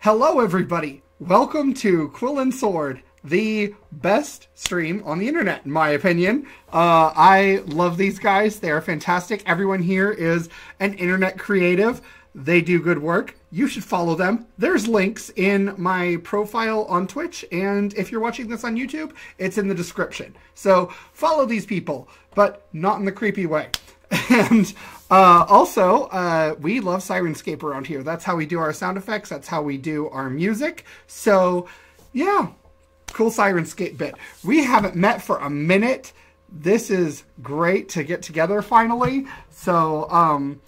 Hello, everybody. Welcome to Quill and Sword, the best stream on the internet, in my opinion. I love these guys. They are fantastic. Everyone here is an internet creative. They do good work. You should follow them. There's links in my profile on Twitch, and if you're watching this on YouTube, it's in the description. So follow these people, but not in the creepy way. And also, we love Syrinscape around here. That's how we do our sound effects. That's how we do our music. So, yeah, cool Syrinscape bit. We haven't met for a minute. This is great to get together finally. So,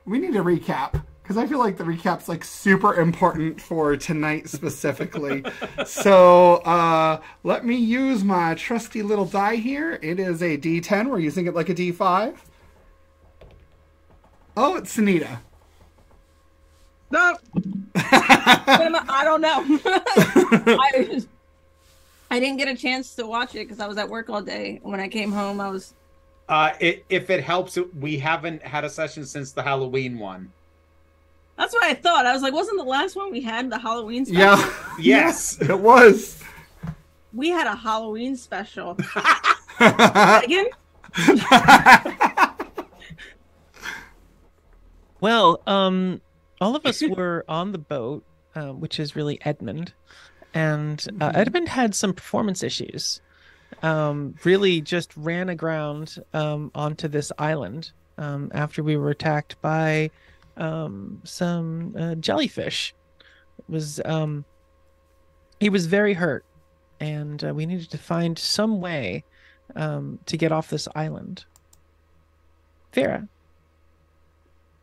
we need a recap, because I feel like the recap's like super important for tonight specifically. So, let me use my trusty little die here. It is a D10. We're using it like a D5. Oh, it's SENITA. No. I don't know. I didn't get a chance to watch it because I was at work all day. When I came home, I was... if it helps, we haven't had a session since the Halloween one. That's what I thought. I was like, wasn't the last one we had the Halloween special? Yeah. Yes. It was. We had a Halloween special. Again? Well, all of us were on the boat, which is really Edmund, and Edmund had some performance issues. Really just ran aground onto this island after we were attacked by some jellyfish. He was very hurt, and we needed to find some way to get off this island. Vera.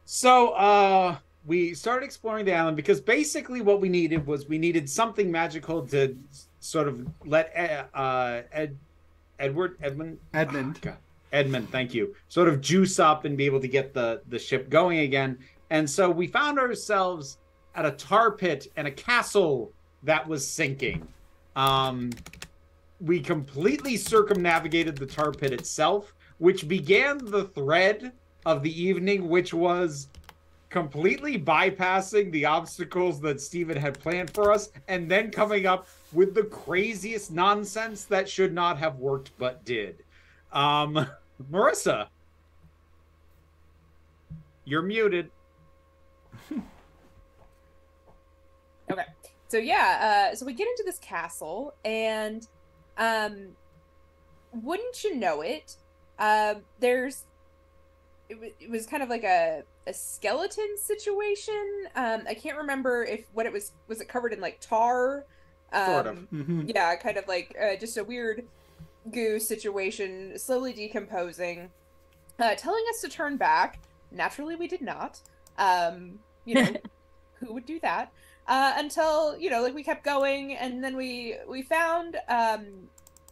So, we started exploring the island because basically what we needed something magical to sort of let Edmund, thank you, sort of juice up and be able to get the ship going again. And so we found ourselves at a tar pit and a castle that was sinking. We completely circumnavigated the tar pit itself, which began the thread of the evening, which was completely bypassing the obstacles that Steven had planned for us, and then coming up with the craziest nonsense that should not have worked but did. Marissa, you're muted. Okay, so yeah, so we get into this castle, and wouldn't you know it, it was kind of like a skeleton situation. I can't remember what it was. Was it covered in like tar? Sort of. Yeah, kind of like just a weird goo situation, slowly decomposing, telling us to turn back. Naturally, we did not. You know, who would do that? Until, you know, like we kept going, and then we found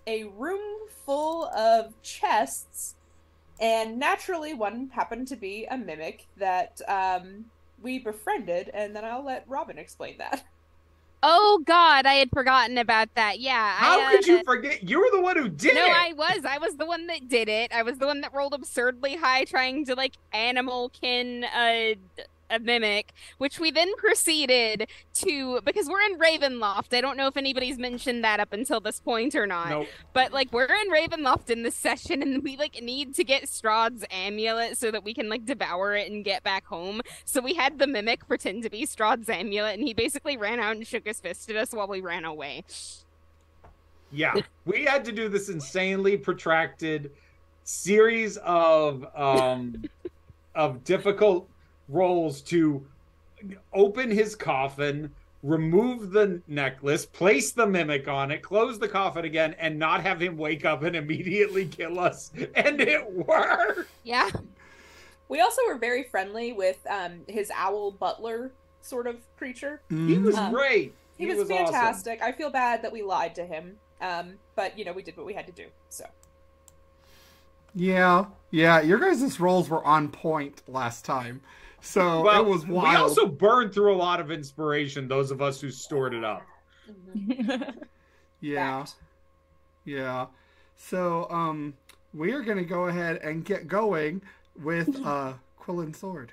a room full of chests. And naturally, one happened to be a mimic that we befriended, and then I'll let Robin explain that. Oh, God, I had forgotten about that. Yeah. How could you forget? You were the one who did it! No, I was the one that did it. I was the one that rolled absurdly high trying to, like, animal-kin a mimic, which we then proceeded to, because we're in Ravenloft. I don't know if anybody's mentioned that up until this point or not. Nope. But, like, we're in Ravenloft in this session, and we, like, need to get Strahd's amulet so that we can, like, devour it and get back home. So we had the mimic pretend to be Strahd's amulet, and he basically ran out and shook his fist at us while we ran away. Yeah, we had to do this insanely protracted series of difficult rolls to open his coffin, remove the necklace, place the mimic on it, close the coffin again, and not have him wake up and immediately kill us. And it worked! Yeah. We also were very friendly with his owl butler sort of creature. He was great. He was fantastic. Awesome. I feel bad that we lied to him. But, you know, we did what we had to do, so. Yeah, your guys' rolls were on point last time. So it was wild. We also burned through a lot of inspiration, those of us who stored it up. Yeah. Yeah. So, we are going to go ahead and get going with Quill and Sword.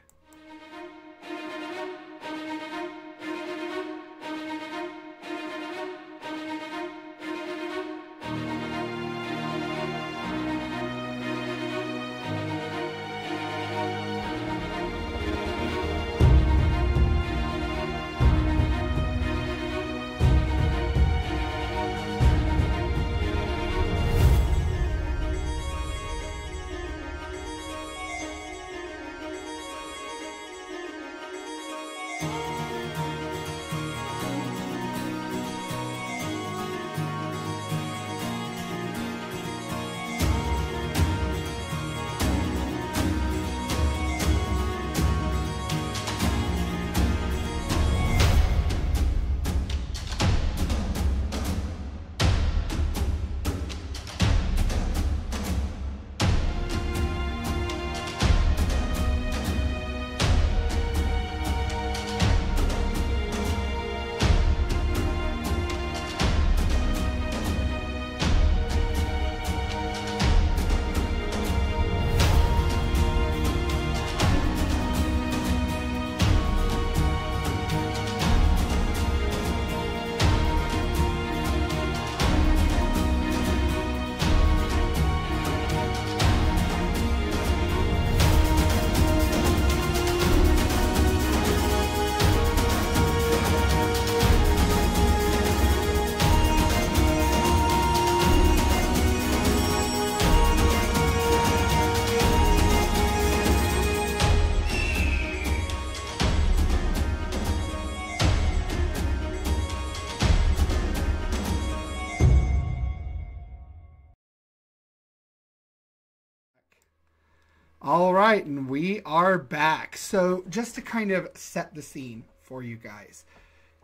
All right, and we are back. So just to kind of set the scene for you guys,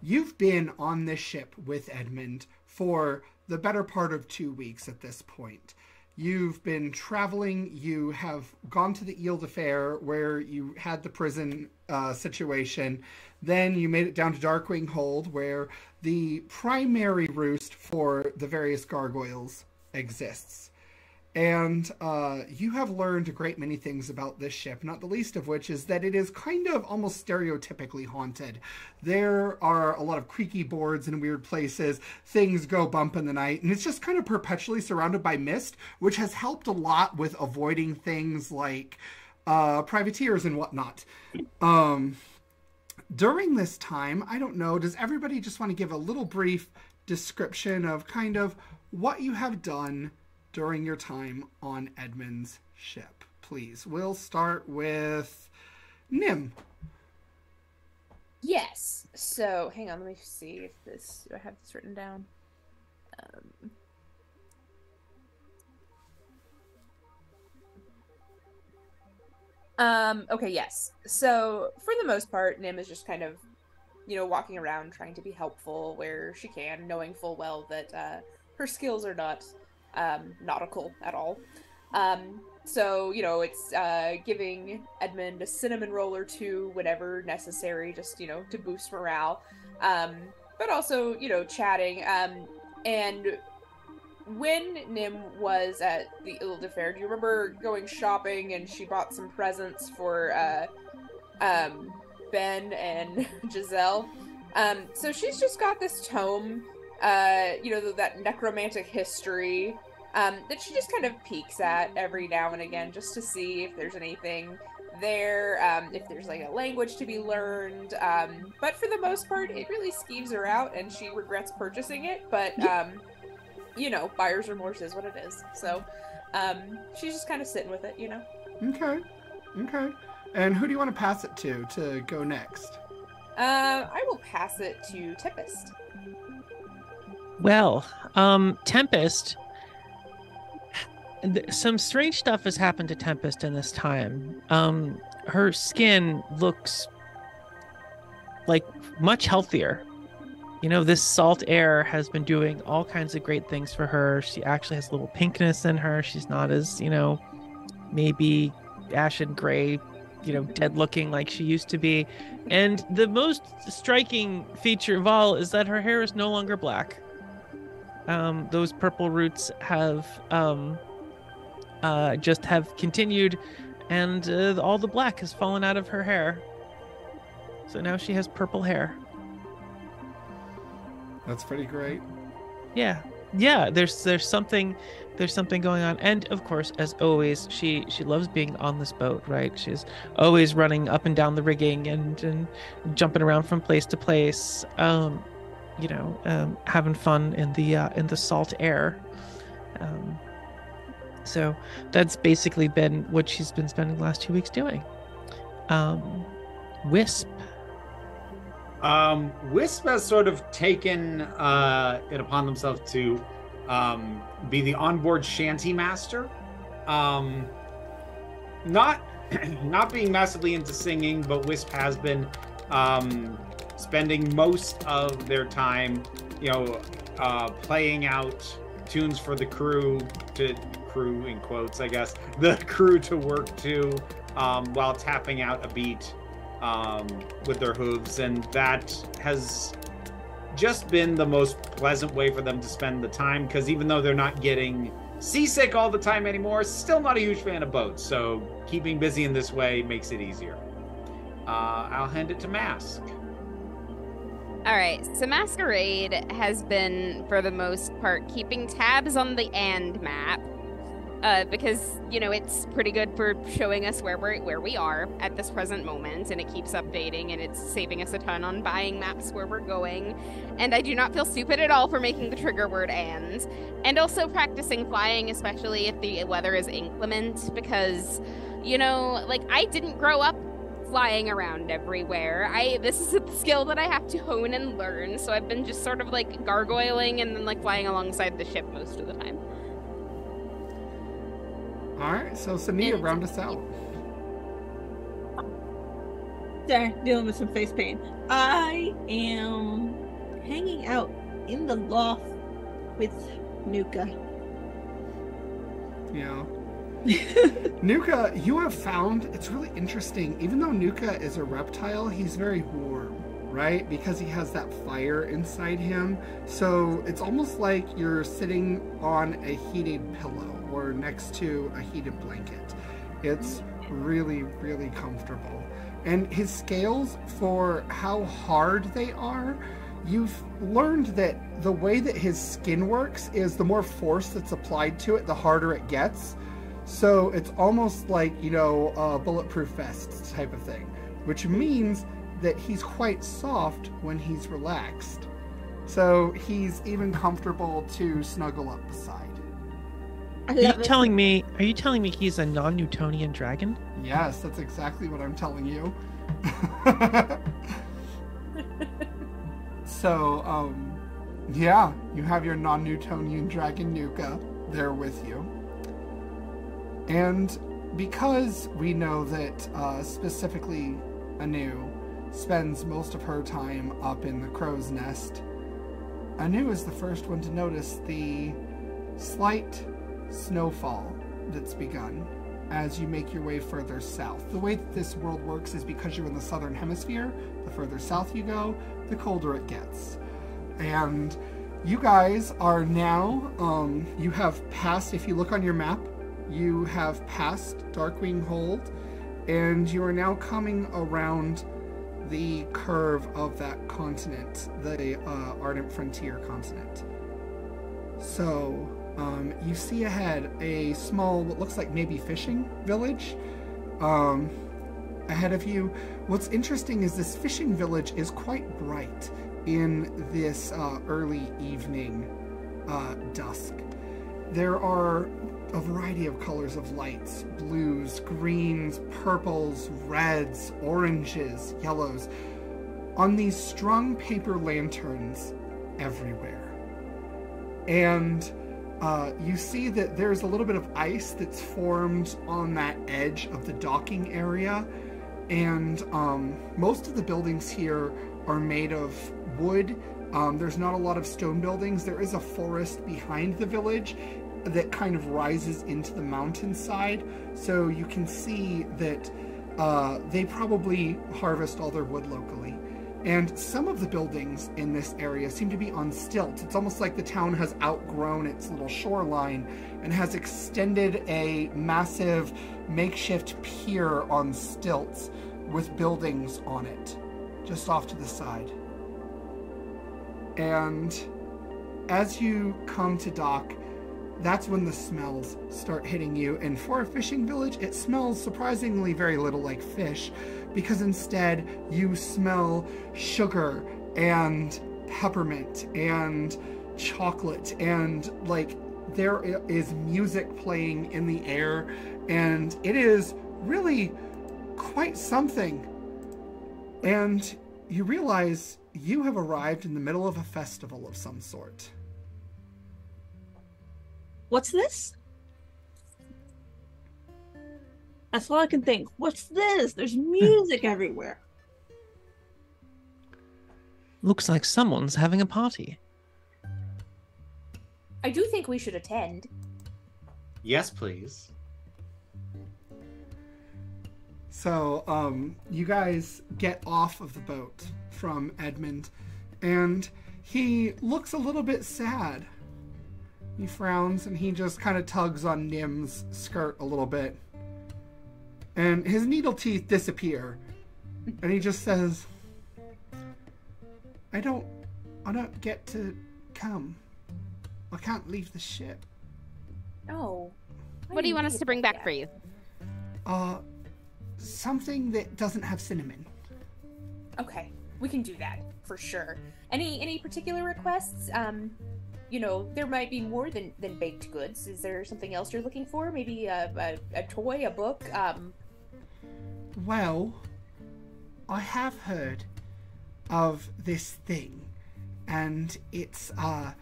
you've been on this ship with Edmund for the better part of 2 weeks at this point. You've been traveling, you have gone to the Ile de Fer where you had the prison situation. Then you made it down to Darkwing Hold where the primary roost for the various gargoyles exists. And you have learned a great many things about this ship, not the least of which is that it is kind of almost stereotypically haunted. There are a lot of creaky boards in weird places, things go bump in the night, and it's just kind of perpetually surrounded by mist, which has helped a lot with avoiding things like privateers and whatnot. During this time, I don't know, does everybody just want to give a little brief description of kind of what you have done during your time on Edmund's ship? Please. We'll start with Nim. Yes. So, hang on, let me see if do I have this written down? Okay, yes. So, for the most part, Nim is just kind of, walking around trying to be helpful where she can, knowing full well that her skills are not nautical at all. So, it's giving Edmund a cinnamon roll or two whenever necessary, just, to boost morale. But also, chatting. And when Nim was at the Ile de Fer, do you remember going shopping and she bought some presents for Ben and Giselle? So she's just got this tome, that necromantic history that she just kind of peeks at every now and again just to see if there's anything there, if there's like a language to be learned. But for the most part, it really skeeves her out and she regrets purchasing it. But, buyer's remorse is what it is. So she's just kind of sitting with it, Okay. And who do you want to pass it to go next? I will pass it to Tempest. Well, Tempest, some strange stuff has happened to Tempest in this time. Her skin looks like much healthier. This salt air has been doing all kinds of great things for her. She actually has a little pinkness in her. She's not as, maybe ashen gray, dead looking like she used to be. And the most striking feature of all is that her hair is no longer black. Those purple roots have just have continued, and all the black has fallen out of her hair. So now she has purple hair. That's pretty great. Yeah. There's something going on, and of course, as always, she loves being on this boat, right? She's always running up and down the rigging and jumping around from place to place. Having fun in the salt air. So that's basically been what she's been spending the last 2 weeks doing. Wisp. Wisp has sort of taken it upon themselves to be the onboard shanty master. Not being massively into singing, but Wisp has been spending most of their time, playing out tunes for the crew in quotes, I guess, the crew to work to, while tapping out a beat with their hooves, and that has just been the most pleasant way for them to spend the time, because even though they're not getting seasick all the time anymore, still not a huge fan of boats, so keeping busy in this way makes it easier. I'll hand it to Mask. All right, so Masquerade has been, for the most part, keeping tabs on the and map, because, it's pretty good for showing us where we are at this present moment, and it keeps updating, and it's saving us a ton on buying maps where we're going. And I do not feel stupid at all for making the trigger word and also practicing flying, especially if the weather is inclement, because, I didn't grow up flying around everywhere. This is a skill that I have to hone and learn, so I've been just sort of gargoyling and then flying alongside the ship most of the time. All right, so SENITA, round us out. Sorry, dealing with some face pain. I am hanging out in the loft with Nuka. Yeah. Nuka, you have found, it's really interesting, even though Nuka is a reptile, he's very warm, right? Because he has that fire inside him. So it's almost like you're sitting on a heated pillow or next to a heated blanket. It's really, really comfortable. And his scales, for how hard they are, you've learned that the way that his skin works is the more force that's applied to it, the harder it gets. So it's almost like, you know, a bulletproof vest type of thing, which means that he's quite soft when he's relaxed. So he's even comfortable to snuggle up beside. I Are you love it. telling me he's a non-Newtonian dragon? Yes, that's exactly what I'm telling you. So, yeah, you have your non-Newtonian dragon Nuka there with you. And because we know that specifically Anu spends most of her time up in the crow's nest, Anu is the first one to notice the slight snowfall that's begun as you make your way further south. The way that this world works is because you're in the southern hemisphere, the further south you go, the colder it gets. And you guys are now, you have passed, if you look on your map, you have passed Darkwing Hold, and you are now coming around the curve of that continent, the Ardent Frontier continent. So, you see ahead a small, what looks like maybe fishing village ahead of you. What's interesting is this fishing village is quite bright in this early evening dusk. There are a variety of colors of lights: blues, greens, purples, reds, oranges, yellows, on these strung paper lanterns everywhere. And you see that there's a little bit of ice that's formed on that edge of the docking area, and most of the buildings here are made of wood. There's not a lot of stone buildings. There is a forest behind the village that kind of rises into the mountainside, so you can see that they probably harvest all their wood locally. And some of the buildings in this area seem to be on stilts. It's almost like the town has outgrown its little shoreline and has extended a massive makeshift pier on stilts with buildings on it, just off to the side. And as you come to dock, that's when the smells start hitting you. And for a fishing village, it smells surprisingly very little like fish, because instead you smell sugar and peppermint and chocolate, and like there is music playing in the air, and it is really quite something. And you realize you have arrived in the middle of a festival of some sort. What's this? That's all I can think. What's this? There's music everywhere. Looks like someone's having a party. I do think we should attend. Yes, please. So, you guys get off of the boat from Edmund, and he looks a little bit sad. He frowns, and he just kind of tugs on Nim's skirt a little bit. And his needle teeth disappear. And he just says, I don't get to come. I can't leave the ship. Oh. What do you want us to bring back for you? Something that doesn't have cinnamon. Okay, we can do that for sure. Any particular requests? You know, there might be more than baked goods. Is there something else you're looking for? Maybe a toy, a book? Well, I have heard of this thing, and it's a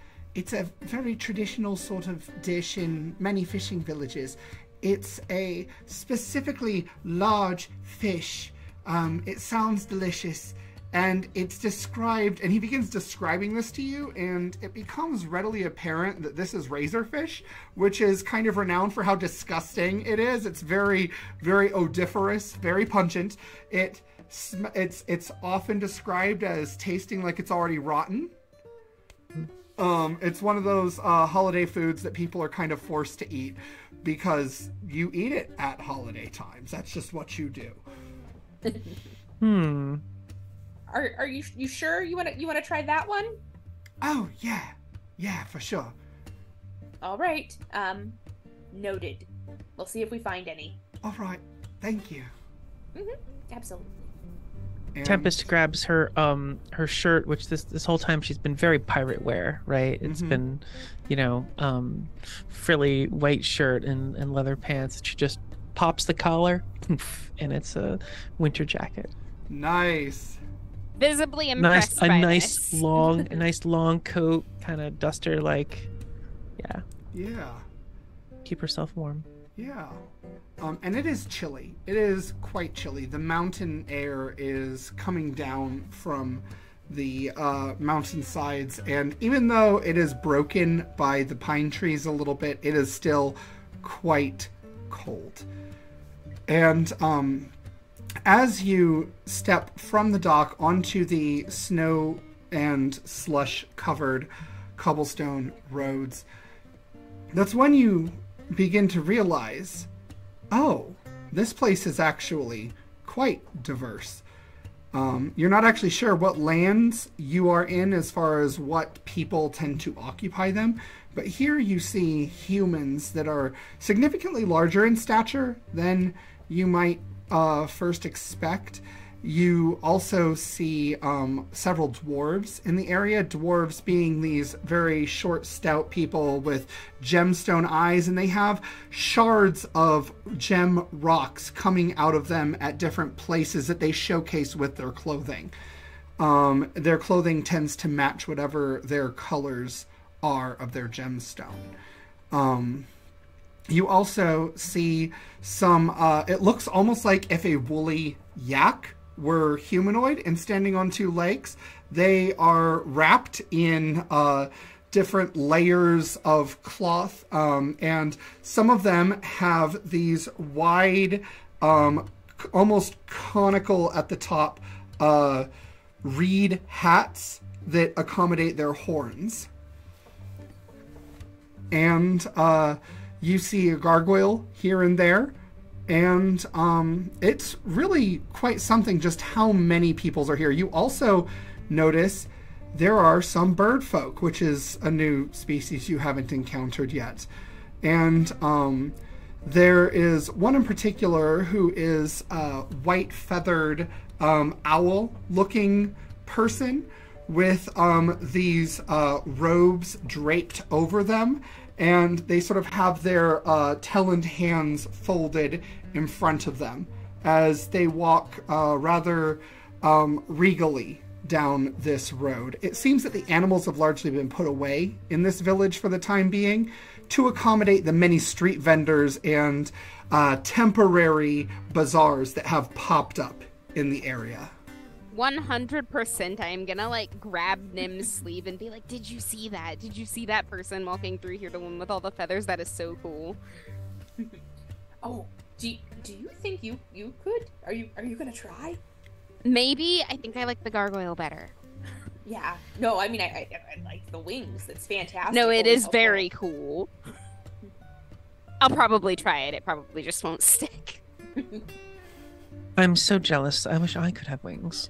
very traditional sort of dish in many fishing villages. It's a specifically large fish It sounds delicious. And it's described, and he begins describing this to you, and it becomes readily apparent that this is razorfish, which is kind of renowned for how disgusting it is. It's very, very odoriferous, very pungent. It's often described as tasting like it's already rotten. It's one of those holiday foods that people are kind of forced to eat because you eat it at holiday times. That's just what you do. Are you sure you want to try that one? Oh yeah, for sure. All right. Noted. We'll see if we find any. All right, thank you. Absolutely. And Tempest grabs her shirt, which this whole time she's been very pirate wear, right? It's been, frilly white shirt and leather pants. She just pops the collar, and it's a winter jacket. Nice. Visibly impressed by nice this. a nice long coat, kind of duster like. Yeah. Keep herself warm. Yeah. And it is chilly. It is quite chilly. The mountain air is coming down from the mountain sides, and even though it is broken by the pine trees a little bit, it is still quite cold. And as you step from the dock onto the snow and slush covered cobblestone roads, that's when you begin to realize, oh, this place is actually quite diverse. You're not actually sure what lands you are in as far as what people tend to occupy them, but here you see humans that are significantly larger in stature than you might first expect. You also see several dwarves in the area, dwarves being these very short, stout people with gemstone eyes, and they have shards of gem rocks coming out of them at different places that they showcase with their clothing. Their clothing tends to match whatever their colors are of their gemstone. You also see some, it looks almost like if a woolly yak were humanoid and standing on two legs. They are wrapped in different layers of cloth, and some of them have these wide, almost conical at the top, reed hats that accommodate their horns. And you see a gargoyle here and there. And it's really quite something just how many peoples are here. You also notice there are some bird folk, which is a new species you haven't encountered yet. And there is one in particular who is a white feathered owl-looking person with these robes draped over them. And they sort of have their taloned hands folded in front of them as they walk rather regally down this road. It seems that the animals have largely been put away in this village for the time being to accommodate the many street vendors and temporary bazaars that have popped up in the area. 100% I am gonna grab Nim's sleeve and be like, did you see that? Did you see that person walking through here, the one with all the feathers? That is so cool. Oh, do you think you could? Are you gonna try? Maybe. I think I like the gargoyle better. Yeah. No, I mean I like the wings. It's fantastic. No, it is very cool. I'll probably try it. It probably just won't stick. I'm so jealous. I wish I could have wings.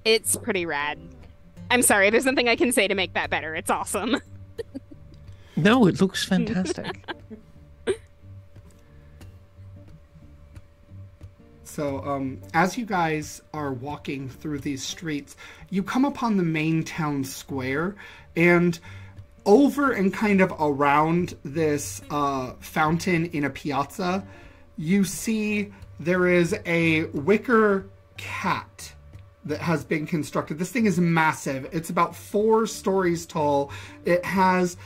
It's pretty rad. I'm sorry, there's nothing I can say to make that better. It's awesome. No, it looks fantastic. So, as you guys are walking through these streets, you come upon the main town square, and over and kind of around this fountain in a piazza, you see there is a wicker cat that has been constructed. This thing is massive. It's about 4 stories tall. It has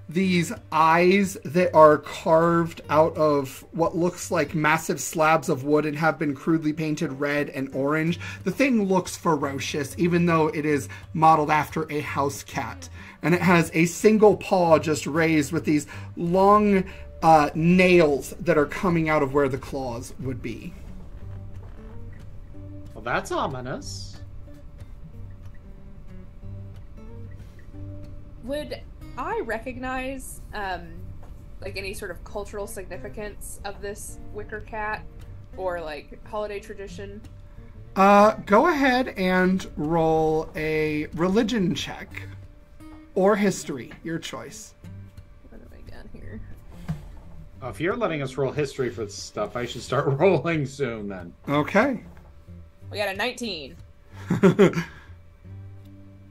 these eyes that are carved out of what looks like massive slabs of wood and have been crudely painted red and orange. The thing looks ferocious, even though it is modeled after a house cat. And it has a single paw just raised with these long nails that are coming out of where the claws would be. Well, that's ominous. Would I recognize like any sort of cultural significance of this wicker cat or like holiday tradition? Go ahead and roll a religion check or history, your choice. What have I got here? If you're letting us roll history for this stuff, I should start rolling soon then. Okay. We got a 19.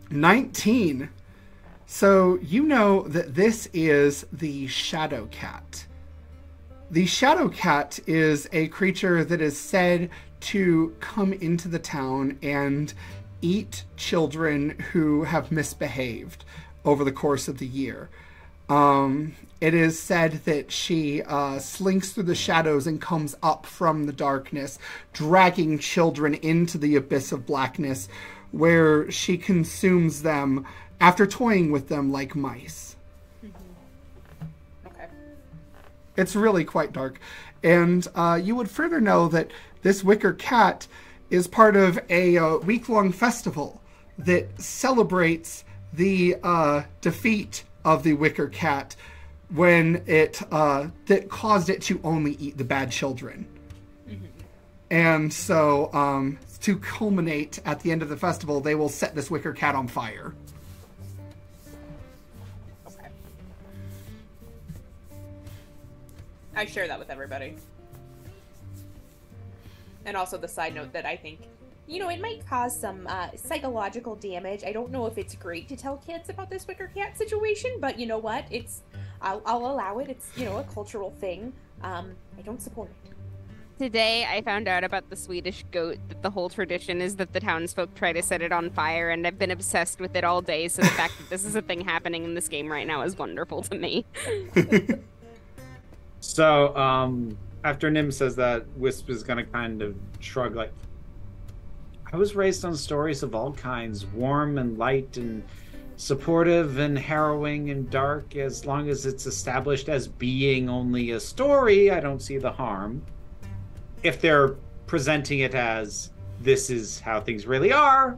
19. So you know that this is the Shadow Cat. The Shadow Cat is a creature that is said to come into the town and eat children who have misbehaved over the course of the year. It is said that she slinks through the shadows and comes up from the darkness, dragging children into the abyss of blackness, where she consumes them after toying with them like mice. Okay. It's really quite dark. And you would further know that this wicker cat is part of a week-long festival that celebrates the defeat of the wicker cat when it that caused it to only eat the bad children. And so to culminate at the end of the festival, they will set this wicker cat on fire. Okay. I share that with everybody. And also the side note that I think, you know, it might cause some psychological damage. I don't know if it's great to tell kids about this wicker cat situation, but you know what? I'll allow it. It's, you know, a cultural thing. I don't support it. Today, I found out about the Swedish goat, that the whole tradition is that the townsfolk try to set it on fire, and I've been obsessed with it all day, so the fact that this is a thing happening in this game right now is wonderful to me. So, after Nim says that, Wisp is going to kind of shrug like, I was raised on stories of all kinds, warm and light and supportive and harrowing and dark. As long as it's established as being only a story, I don't see the harm. If they're presenting it as this is how things really are,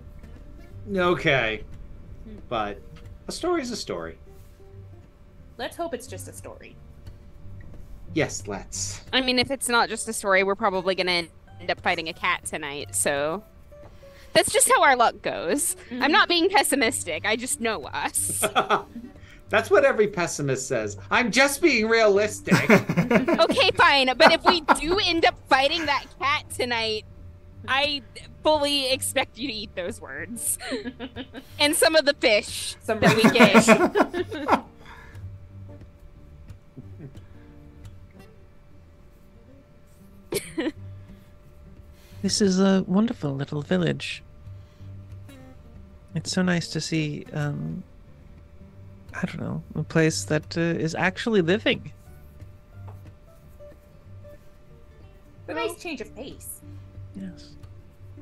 okay. But a story's a story. Let's hope it's just a story. Yes, let's. I mean, if it's not just a story, we're probably going to end up fighting a cat tonight, so... That's just how our luck goes. Mm-hmm. I'm not being pessimistic, I just know us. That's what every pessimist says. I'm just being realistic. Okay, fine. But if we do end up fighting that cat tonight, I fully expect you to eat those words. And some of the fish that we get. This is a wonderful little village. It's so nice to see, I don't know, a place that is actually living. A nice change of pace. Yes.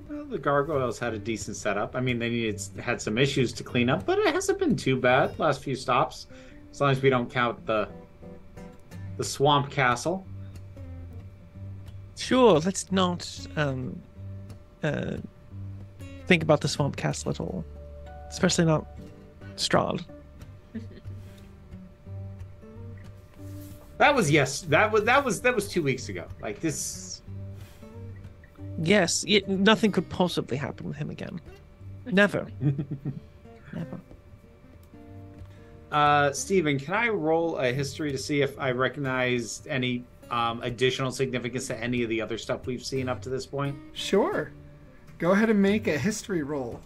Well, the gargoyles had a decent setup. I mean, they had some issues to clean up, but it hasn't been too bad last few stops. As long as we don't count the swamp castle. Sure, let's not think about the swamp castle at all. Especially not Strahd. That was 2 weeks ago. Like this. Yes, nothing could possibly happen with him again. Never. Never. Steven, can I roll a history to see if I recognize any additional significance to any of the other stuff we've seen up to this point? Sure. Go ahead and make a history roll.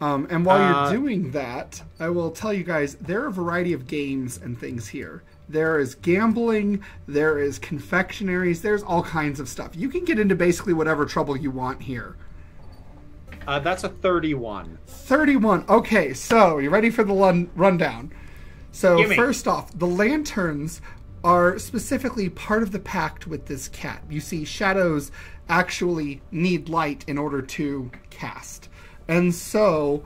And while you're doing that, I will tell you guys, there are a variety of games and things here. There is gambling, there is confectionaries, there's all kinds of stuff. You can get into basically whatever trouble you want here. That's a 31. 31. Okay, so you ready for the rundown? So Gimme. first off, the lanterns are specifically part of the pact with this cat. You see, shadows actually need light in order to cast. And so,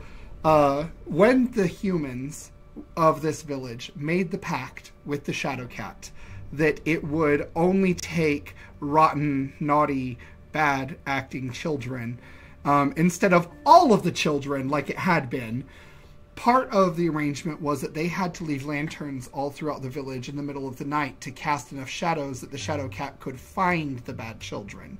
when the humans of this village made the pact with the shadow cat, that it would only take rotten, naughty, bad acting children, instead of all of the children like it had been, part of the arrangement was that they had to leave lanterns all throughout the village in the middle of the night to cast enough shadows that the shadow cat could find the bad children.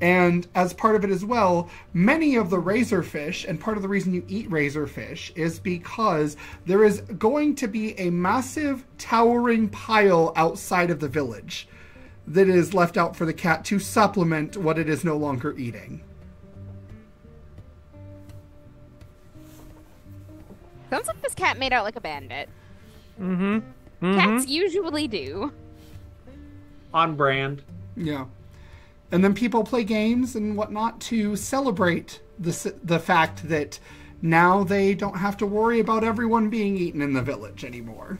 And as part of it as well, many of the razorfish, and part of the reason you eat razorfish is because there is going to be a massive towering pile outside of the village that is left out for the cat to supplement what it is no longer eating. Sounds like this cat made out like a bandit. Mm-hmm. Cats usually do. On brand. Yeah. And then people play games and whatnot to celebrate the fact that now they don't have to worry about everyone being eaten in the village anymore.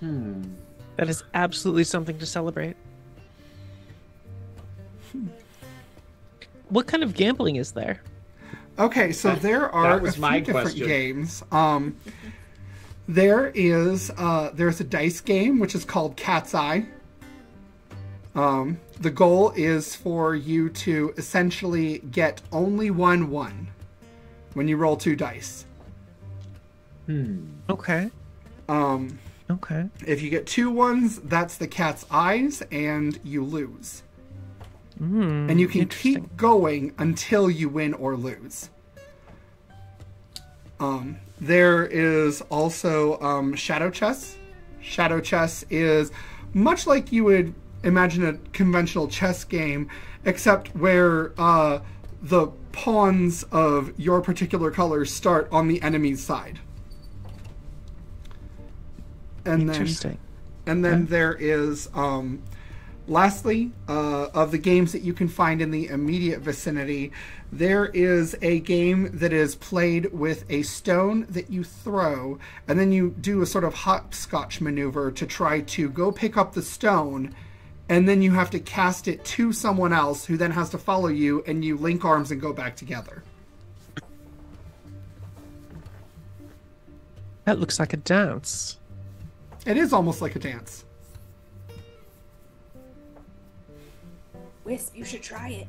That is absolutely something to celebrate. What kind of gambling is there? Okay, so there are was a few my different question. games. There's a dice game which is called Cat's Eye. The goal is for you to essentially get only 1-1 when you roll 2 dice. Okay. Okay. If you get 2 1s, that's the cat's eyes, and you lose. And you can keep going until you win or lose. There is also Shadow Chess. Shadow Chess is much like you would imagine a conventional chess game, except where the pawns of your particular color start on the enemy's side. And Interesting. then there is, lastly, of the games that you can find in the immediate vicinity, there is a game that is played with a stone that you throw, and then you do a sort of hopscotch maneuver to try to go pick up the stone, and then you have to cast it to someone else who then has to follow you, and you link arms and go back together. That looks like a dance. It is almost like a dance. Wisp, you should try it.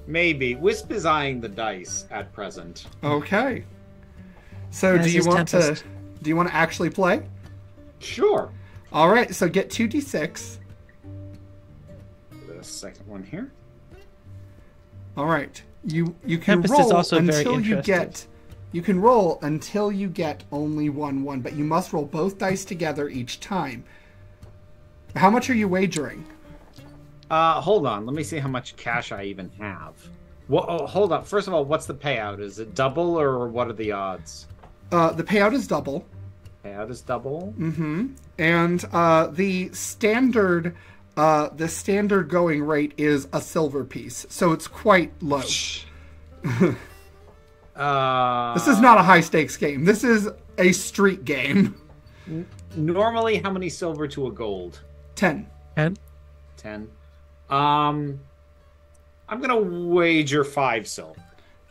Maybe. Wisp is eyeing the dice at present. Okay. So As do you is want Tempest. to actually play? Sure. All right, so get 2d6. The second one here. All right. You can Tempest is roll also very until you interested. get you can roll until you get only 1-1, but you must roll both dice together each time. How much are you wagering? Hold on. Let me see how much cash I even have. Well, oh, hold on. First of all, what's the payout? Is it double or what are the odds? The payout is double. Payout is double. And the standard going rate is a silver piece, so it's quite low. This is not a high stakes game. This is a street game. Normally, how many silver to a gold? 10. 10? 10. I'm gonna wager 5 silver.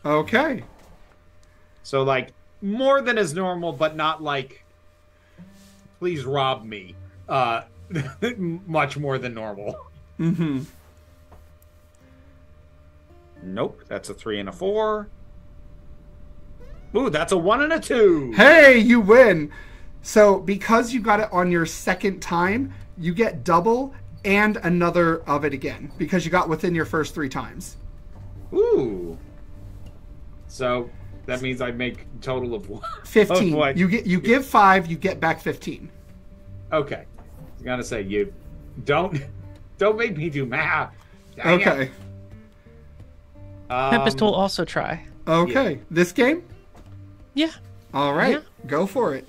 Okay. So like more than is normal, but not like please rob me. Much more than normal. Nope, that's a 3 and a 4. Ooh, that's a 1 and a 2. Hey, you win. So because you got it on your second time, you get double and another of it again because you got within your first 3 times. Ooh. So that means I make a total of 15. what? You give 5, you get back 15. Okay. I was gonna say you don't make me do math. Dang it. Okay. Tempest will also try. Okay. Yeah. This game? Yeah. All right, go for it.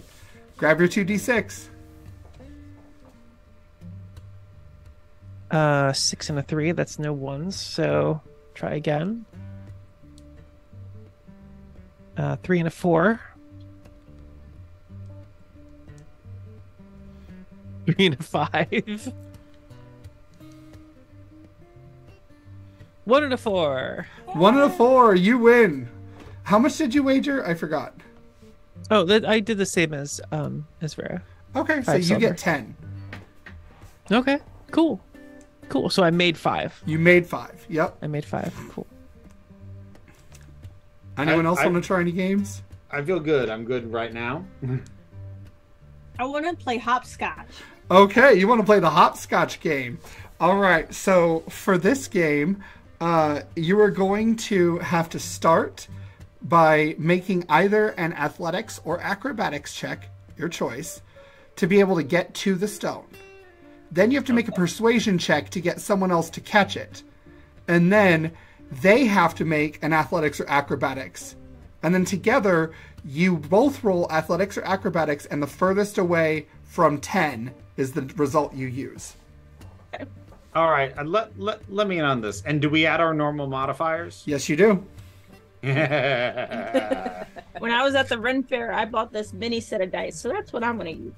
Grab your 2d6. 6 and a 3. That's no ones. So try again. 3 and a 4. 3 and a 5. 1 and a 4. 1 and a 4. You win. How much did you wager? I forgot. Oh, I did the same as Vera. Okay, so 5 you silver. get 10. Okay, cool. So I made 5. You made 5. Yep. I made 5. Cool. Anyone else want to try any games? I feel good. I'm good right now. I want to play hopscotch. Okay, you want to play the hopscotch game. All right, so for this game, you are going to have to start by making either an athletics or acrobatics check, your choice, to be able to get to the stone. Then you have to make a persuasion check to get someone else to catch it. And then they have to make an athletics or acrobatics. And then together, you both roll athletics or acrobatics, and the furthest away from 10 is the result you use. All right, let me in on this. And do we add our normal modifiers? Yes, you do. When I was at the Ren Fair, I bought this mini set of dice, so that's what I'm going to use.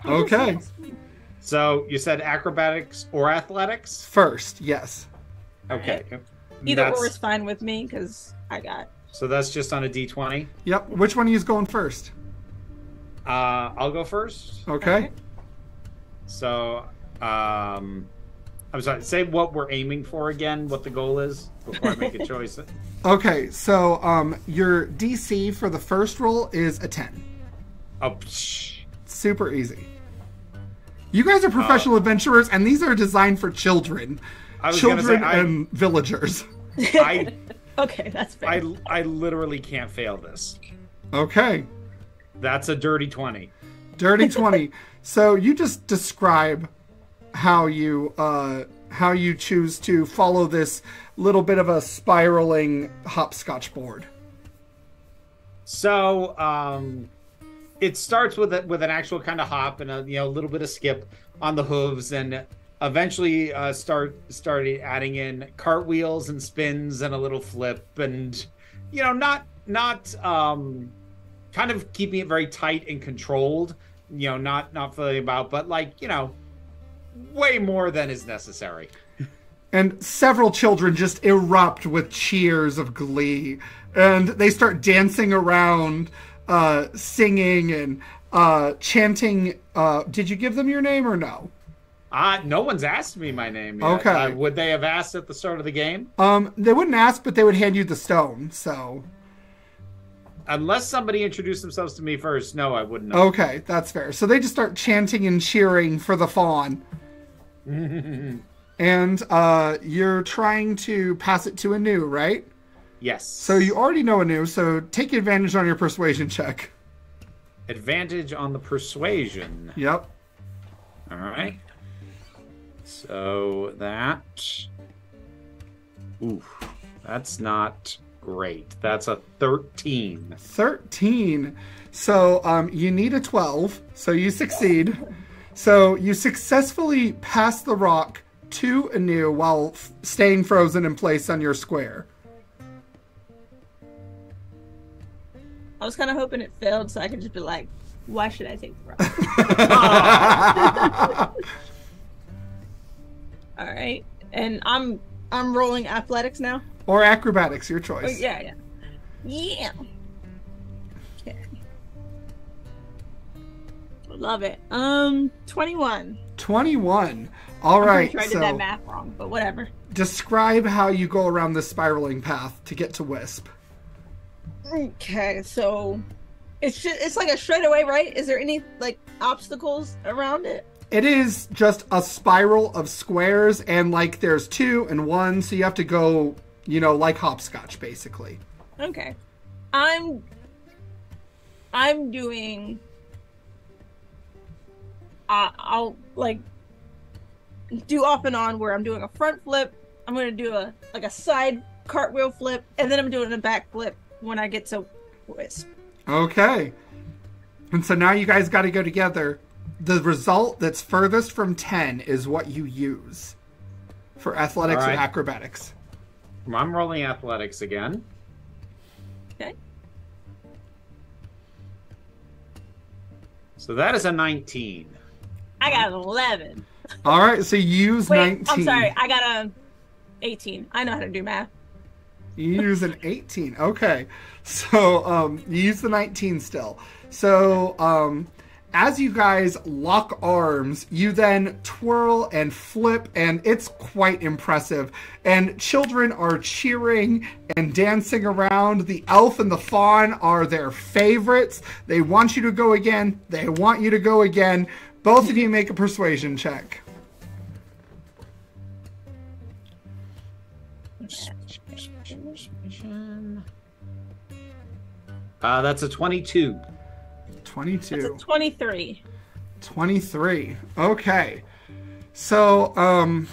Okay. So you said acrobatics or athletics? First, yes. Okay. Either or is fine with me, because I got... So that's just on a d20? Yep. Which one of you is going first? I'll go first. Okay. So, I'm sorry, say what we're aiming for again, what the goal is, before I make a choice. Okay, so your DC for the first roll is a 10. Oh, super easy. You guys are professional adventurers, and these are designed for children. Children and villagers. Okay, that's fair. I literally can't fail this. Okay. That's a dirty 20. Dirty 20. So you just describe how you choose to follow this little bit of a spiraling hopscotch board. So it starts with an actual kind of hop and a little bit of skip on the hooves, and eventually started adding in cartwheels and spins and a little flip, and not kind of keeping it very tight and controlled, not filling about, but way more than is necessary. And several children just erupt with cheers of glee, and they start dancing around, singing and chanting. Did you give them your name or no? No one's asked me my name yet. Okay. Would they have asked at the start of the game? They wouldn't ask, but they would hand you the stone, so... Unless somebody introduced themselves to me first, no, I wouldn't know. Okay, that's fair. So they just start chanting and cheering for the fawn. And you're trying to pass it to Anu, right? Yes. So you already know Anu, so take advantage on your persuasion check. Advantage on the persuasion. Yep. All right. So that... Oof. That's not great. That's a 13. 13. So you need a 12, so you succeed. So you successfully pass the rock to Anu while staying frozen in place on your square. I was kind of hoping it failed so I could just be like, why should I take the rock? All right. And I'm rolling athletics now? Or acrobatics, your choice. Oh, yeah. Yeah. Okay. Love it. 21. 21. All right. I'm pretty sure I did that math wrong, but whatever. Describe how you go around this spiraling path to get to Wisp. Okay, so it's like a straightaway, right? Is there any obstacles around it? It is just a spiral of squares, and there's 2 and 1, so you have to go, like hopscotch, basically. Okay. I'm doing... I'll do off and on where I'm doing a front flip, I'm going to do a side cartwheel flip, and then I'm doing a back flip when I get to Wisp. Okay. And so now you guys got to go together. The result that's furthest from 10 is what you use for athletics or acrobatics. I'm rolling athletics again. Okay. So that is a 19. I got an 11. All right, so you use 19. I'm sorry. I got a 18. I know how to do math. You use an 18. Okay. So you use the 19 still. So as you guys lock arms, you then twirl and flip, and it's quite impressive. And children are cheering and dancing around. The elf and the fawn are their favorites. They want you to go again. They want you to go again. Both of you make a persuasion check. That's a 22. 22. That's a 23. 23. Okay. So,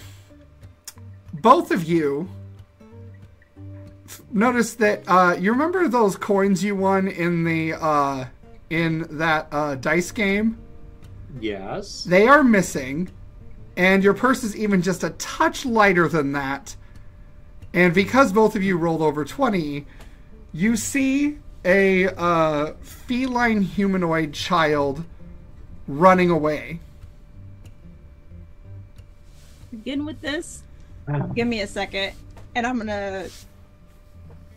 both of you notice that, you remember those coins you won in the, in that, dice game? Yes. They are missing, and your purse is even just a touch lighter than that. And because both of you rolled over 20, you see a feline humanoid child running away. Begin with this. Give me a second, and I'm gonna.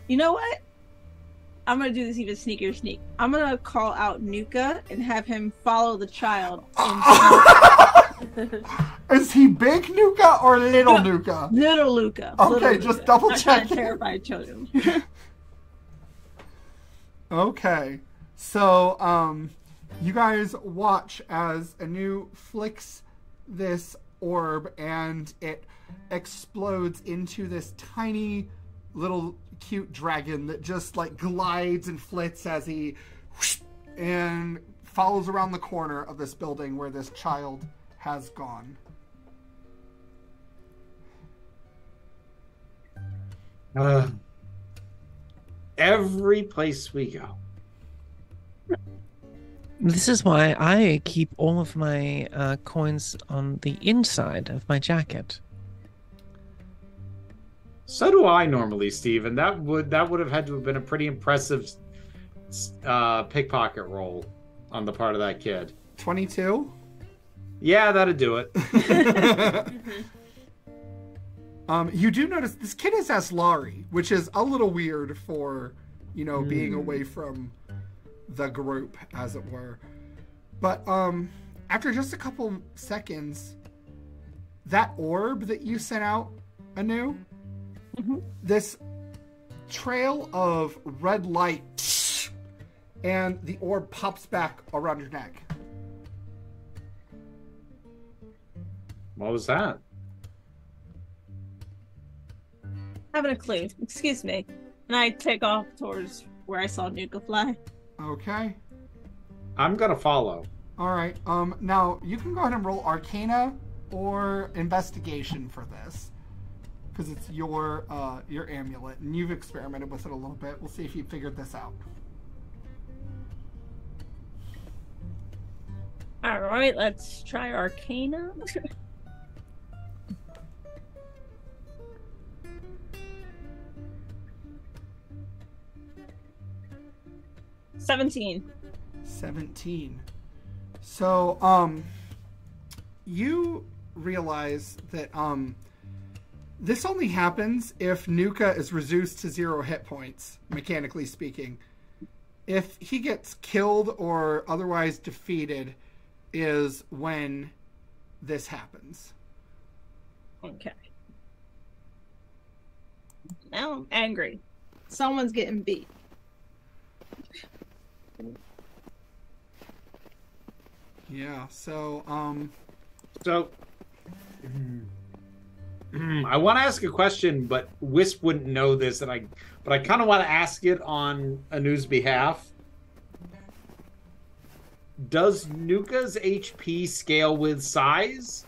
You know what? I'm gonna do this even sneakier sneak. I'm gonna call out Nuka and have him follow the child. Is he big Nuka or little Nuka? Little Luca. Okay, Little just Luca. double I'm check. trying to terrify children. Okay, so you guys watch as Anu flicks this orb and it explodes into this tiny little cute dragon that just like glides and flits as he and follows around the corner of this building where this child has gone. Every place we go. This is why I keep all of my coins on the inside of my jacket. So do I normally, Steve, that would have had to have been a pretty impressive pickpocket roll on the part of that kid. 22? Yeah, that'd do it. You do notice this kid is Aslari, which is a little weird for, you know, being away from the group, as it were. But after just a couple seconds, that orb that you sent out, Anu, this trail of red light, and the orb pops back around your neck. What was that? Having a clue. Excuse me. And I take off towards where I saw Nuka fly. Okay. I'm gonna follow. All right. Now you can go ahead and roll Arcana or Investigation for this, because it's your amulet, and you've experimented with it a little bit. We'll see if you figured this out. All right, let's try Arcana. 17. 17. So, you realize that, this only happens if Nuka is reduced to 0 hit points, mechanically speaking. If he gets killed or otherwise defeated is when this happens. Okay. Now I'm angry. Someone's getting beat. Yeah, so, I want to ask a question, but Wisp wouldn't know this, but I kind of want to ask it on Anu's behalf. Does Nuka's HP scale with size,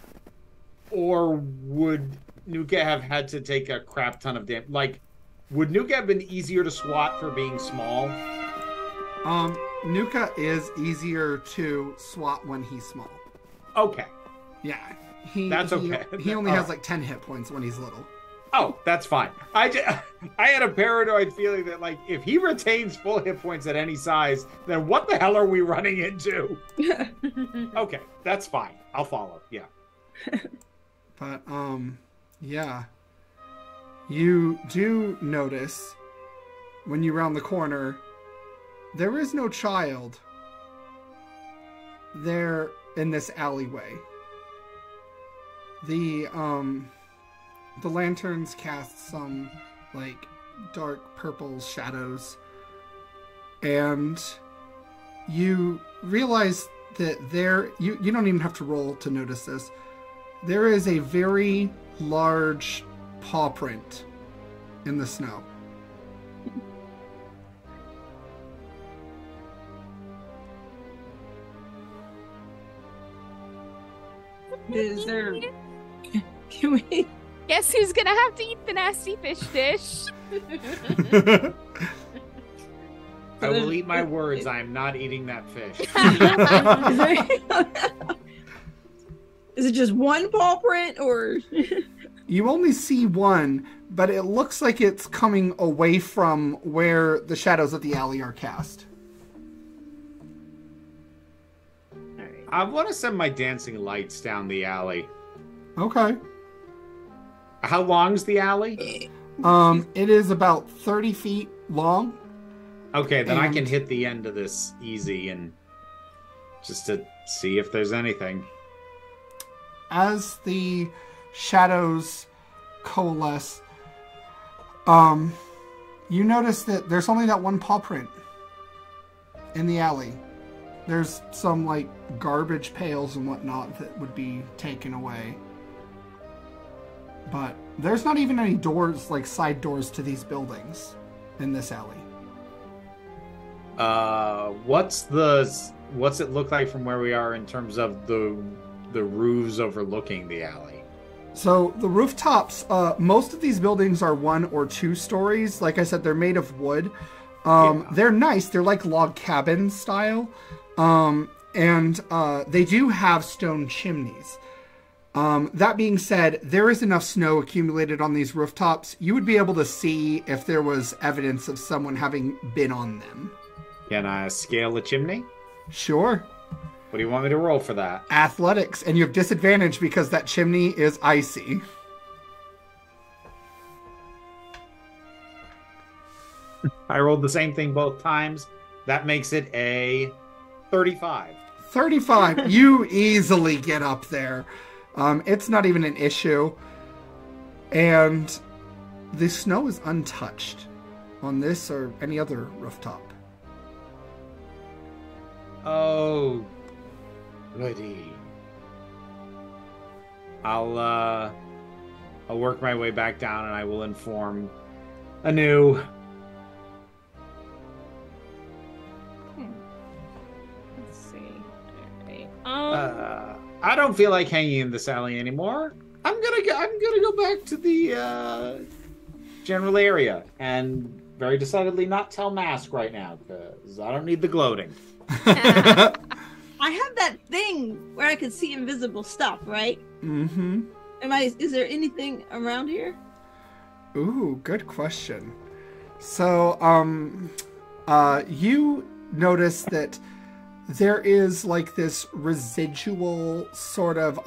or would Nuka have had to take a crap ton of damage? Like, would Nuka have been easier to swat for being small? Nuka is easier to swat when he's small. Okay. Yeah. That's okay. He only has like 10 hit points when he's little. Oh, that's fine. I had a paranoid feeling that, like, if he retains full hit points at any size, then what the hell are we running into? Okay, that's fine. I'll follow. Yeah. But, yeah. You do notice, when you round the corner, there is no child there in this alleyway. The lanterns cast some, like, dark purple shadows. And you realize that you don't even have to roll to notice this. There is a very large paw print in the snow. Is there... Can we... Guess who's gonna have to eat the nasty fish dish? I will eat my words. I am not eating that fish. Is it just one paw print, or... You only see one, but it looks like it's coming away from where the shadows of the alley are cast. I want to send my dancing lights down the alley. Okay. How long's the alley? It is about 30 feet long. Okay, then I can hit the end of this easy and just to see if there's anything. As the shadows coalesce, you notice that there's only that one paw print in the alley. There's some, like, garbage pails and whatnot that would be taken away. But there's not even any doors, like side doors to these buildings in this alley. What's it look like from where we are in terms of the roofs overlooking the alley? So the rooftops, most of these buildings are 1 or 2 stories. Like I said, they're made of wood. They're nice. They're like log cabin style. And they do have stone chimneys. That being said, there is enough snow accumulated on these rooftops. You would be able to see if there was evidence of someone having been on them. Can I scale the chimney? Sure. What do you want me to roll for that? Athletics, and you have disadvantage because that chimney is icy. I rolled the same thing both times. That makes it a 35. 35. You easily get up there. It's not even an issue. And the snow is untouched on this or any other rooftop. Oh, goody. I'll work my way back down and I will inform anew. Let's see. Alright. I don't feel like hanging in this alley anymore. I'm gonna go back to the general area and very decidedly not tell Mask right now because I don't need the gloating. I have that thing where I can see invisible stuff, right? Mm-hmm. Is there anything around here? Ooh, good question. So, you notice that there is like this residual sort of,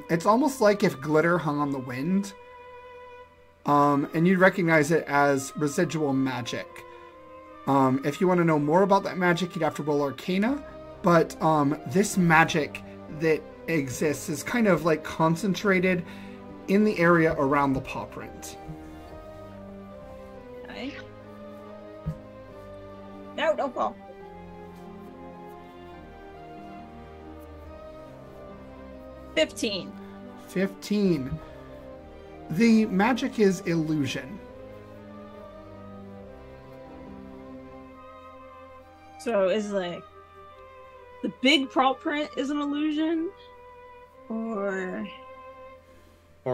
it's almost like if glitter hung on the wind. And you'd recognize it as residual magic. If you want to know more about that magic, you'd have to roll Arcana. But this magic that exists is kind of like concentrated in the area around the paw print. Okay. No, don't fall. $15. 15. The magic is illusion. So it's like the big paw print is an illusion, or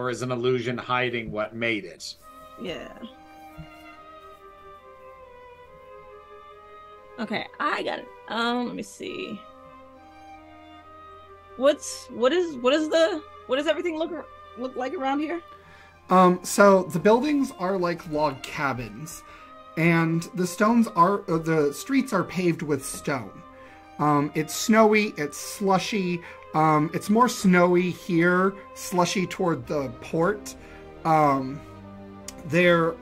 is an illusion hiding what made it? yeah. Okay, I got it. Let me see. What does everything look like around here? So the buildings are like log cabins, and the streets are paved with stone. It's snowy, it's slushy. It's more snowy here, slushy toward the port. There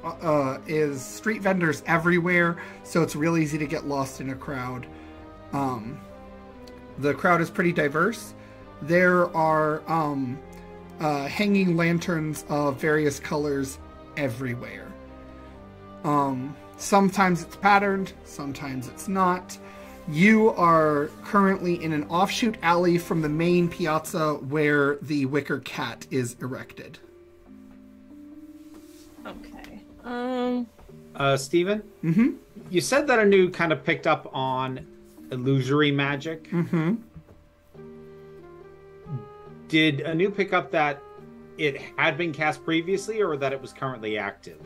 is street vendors everywhere, so it's real easy to get lost in a crowd. The crowd is pretty diverse. There are hanging lanterns of various colors everywhere. Sometimes it's patterned, sometimes it's not. You are currently in an offshoot alley from the main piazza where the wicker cat is erected. Okay. Steven? Mm-hmm. You said that Anu kind of picked up on illusory magic. Mm-hmm. Did Anu pick up that it had been cast previously, or that it was currently active?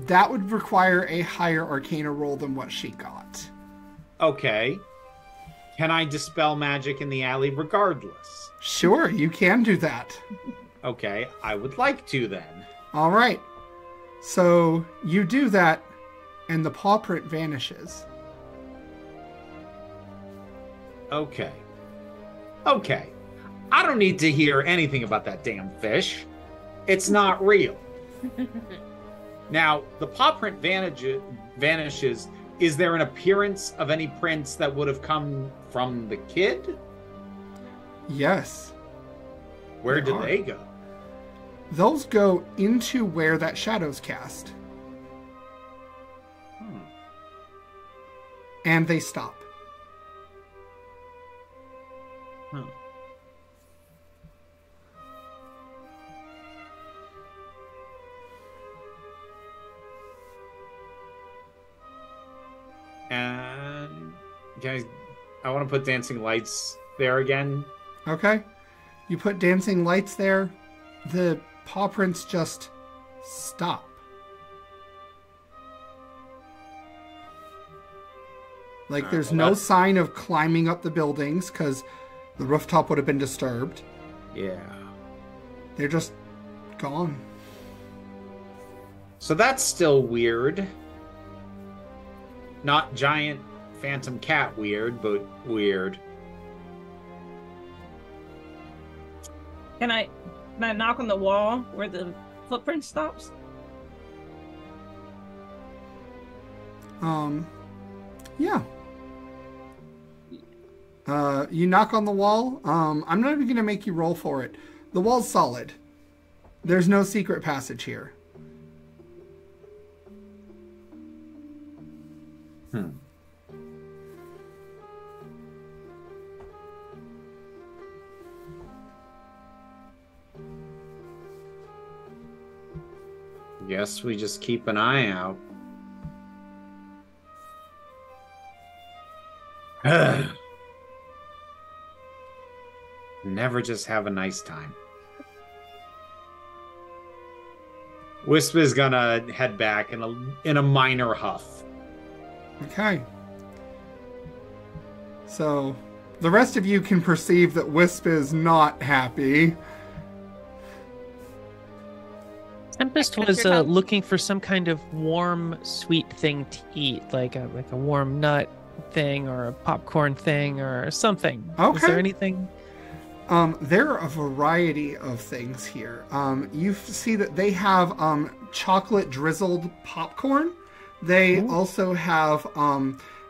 That would require a higher Arcana roll than what she got. Okay. Can I dispel magic in the alley regardless? Sure, you can do that. Okay, I would like to then. All right. So you do that, and the paw print vanishes. Okay. Okay. I don't need to hear anything about that damn fish. It's not real. Now, the paw print vanishes. Is there an appearance of any prints that would have come from the kid? Yes. Where did they go? Those go into where that shadow's cast. And they stop. And guys, I want to put dancing lights there again. Okay. You put dancing lights there. The paw prints just stop. Like, there's no sign of climbing up the buildings because the rooftop would have been disturbed. Yeah. They're just gone. So that's still weird. Not giant phantom cat weird, but weird. Can I knock on the wall where the footprint stops? Yeah. You knock on the wall. I'm not even going to make you roll for it. The wall's solid. There's no secret passage here. Guess we just keep an eye out. Never just have a nice time. Wisp is gonna head back in a minor huff. Okay. So, the rest of you can perceive that Wisp is not happy. Tempest was looking for some kind of warm, sweet thing to eat, like a warm nut thing or a popcorn thing or something. Okay. Is there anything? There are a variety of things here. You see that they have chocolate drizzled popcorn. They also have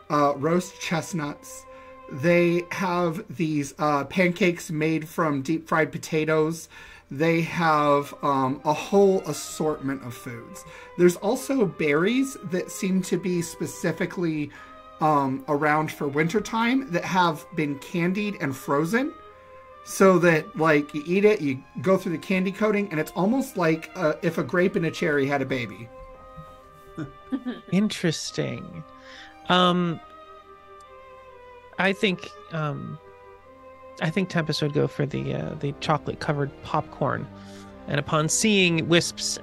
roast chestnuts. They have these pancakes made from deep fried potatoes. They have a whole assortment of foods. There's also berries that seem to be specifically around for wintertime that have been candied and frozen. So that, like, you eat it, you go through the candy coating, and it's almost like if a grape and a cherry had a baby. Interesting. I think Tempest would go for the chocolate covered popcorn, and upon seeing Wisp's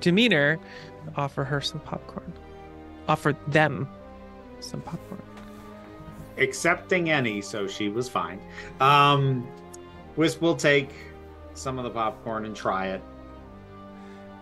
demeanor, offer her some popcorn. offer them some popcorn. Accepting any, so she was fine. Wisp will take some of the popcorn and try it.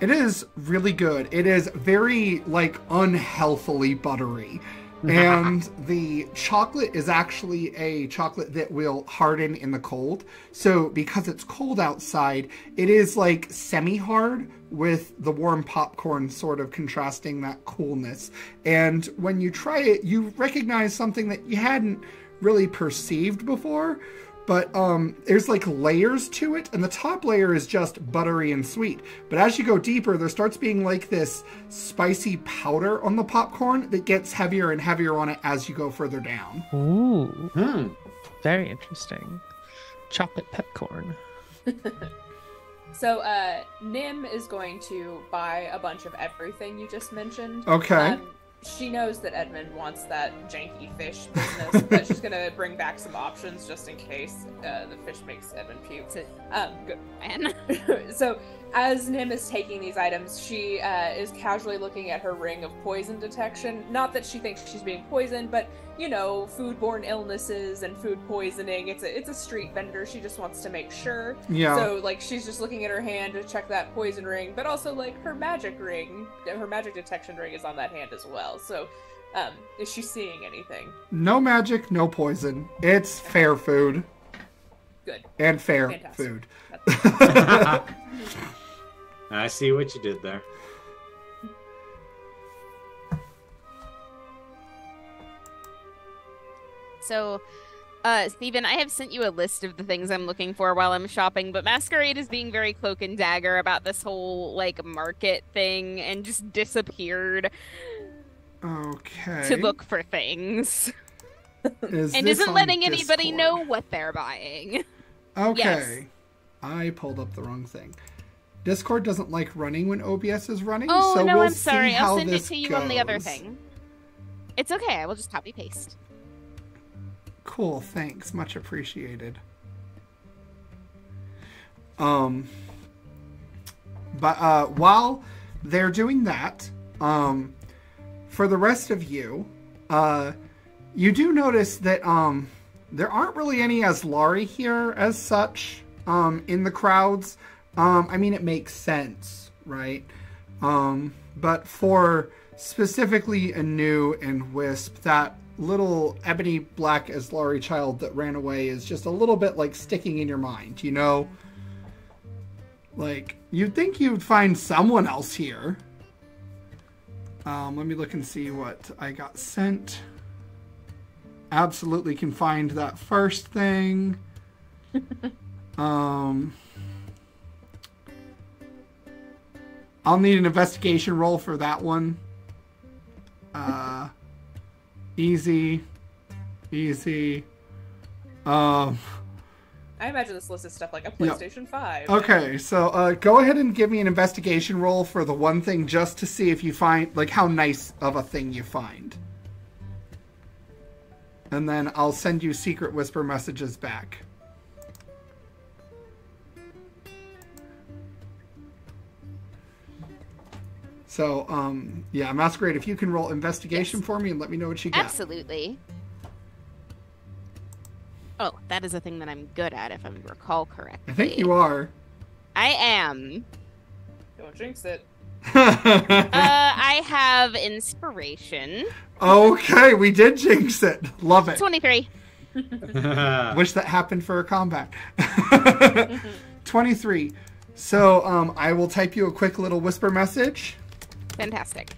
It is really good. It is very, like, unhealthily buttery. And the chocolate is actually a chocolate that will harden in the cold. So because it's cold outside, it is like semi-hard with the warm popcorn sort of contrasting that coolness. And when you try it, you recognize something that you hadn't really perceived before. But there's like layers to it, and the top layer is just buttery and sweet. But as you go deeper, there starts being like this spicy powder on the popcorn that gets heavier and heavier on it as you go further down. Ooh. Very interesting. Chocolate pepcorn. So, Nim is going to buy a bunch of everything you just mentioned. Okay. She knows that Edmund wants that janky fish business, but she's gonna bring back some options just in case the fish makes Edmund puke. Good man. So, as Nim is taking these items, she is casually looking at her ring of poison detection. Not that she thinks she's being poisoned, but, you know, foodborne illnesses and food poisoning. It's a street vendor. She just wants to make sure. Yeah. So, like, she's just looking at her hand to check that poison ring, but also, like, her magic ring, her magic detection ring is on that hand as well. So, is she seeing anything? No magic, no poison. It's fair food. Good. And fair Fantastic. food. I see what you did there. So, Steven, I have sent you a list of the things I'm looking for while I'm shopping, but Masquerade is being very cloak and dagger about this whole, like, market thing and just disappeared Okay. to look for things. And this isn't on letting anybody Discord? know what they're buying. Okay. Yes. I pulled up the wrong thing. Discord doesn't like running when OBS is running, Oh, so no, we'll I'm sorry. see I'll how send it this to you on the other goes. thing. It's okay. I will just copy paste. Cool, thanks. Much appreciated. But while they're doing that, for the rest of you, you do notice that there aren't really any Aslari here as such in the crowds. I mean, it makes sense, right? But for specifically Anu and Wisp, that little ebony black Aslari child that ran away is just a little bit like sticking in your mind, you know? Like, you'd think you'd find someone else here. Let me look and see what I got sent. Absolutely can find that first thing. I'll need an investigation roll for that one. Easy. I imagine this list is stuff like a PlayStation 5. Okay, so go ahead and give me an investigation roll for the one thing just to see if you find, like, how nice of a thing you find. And then I'll send you secret whisper messages back. So, yeah, Masquerade, if you can roll investigation for me and let me know what you got. Absolutely. Oh, that is a thing that I'm good at, if I recall correctly. I think you are. I am. Don't jinx it. I have inspiration. Okay, we did jinx it. Love it. 23. Wish that happened for a combat. 23. So, I will type you a quick little whisper message. Fantastic.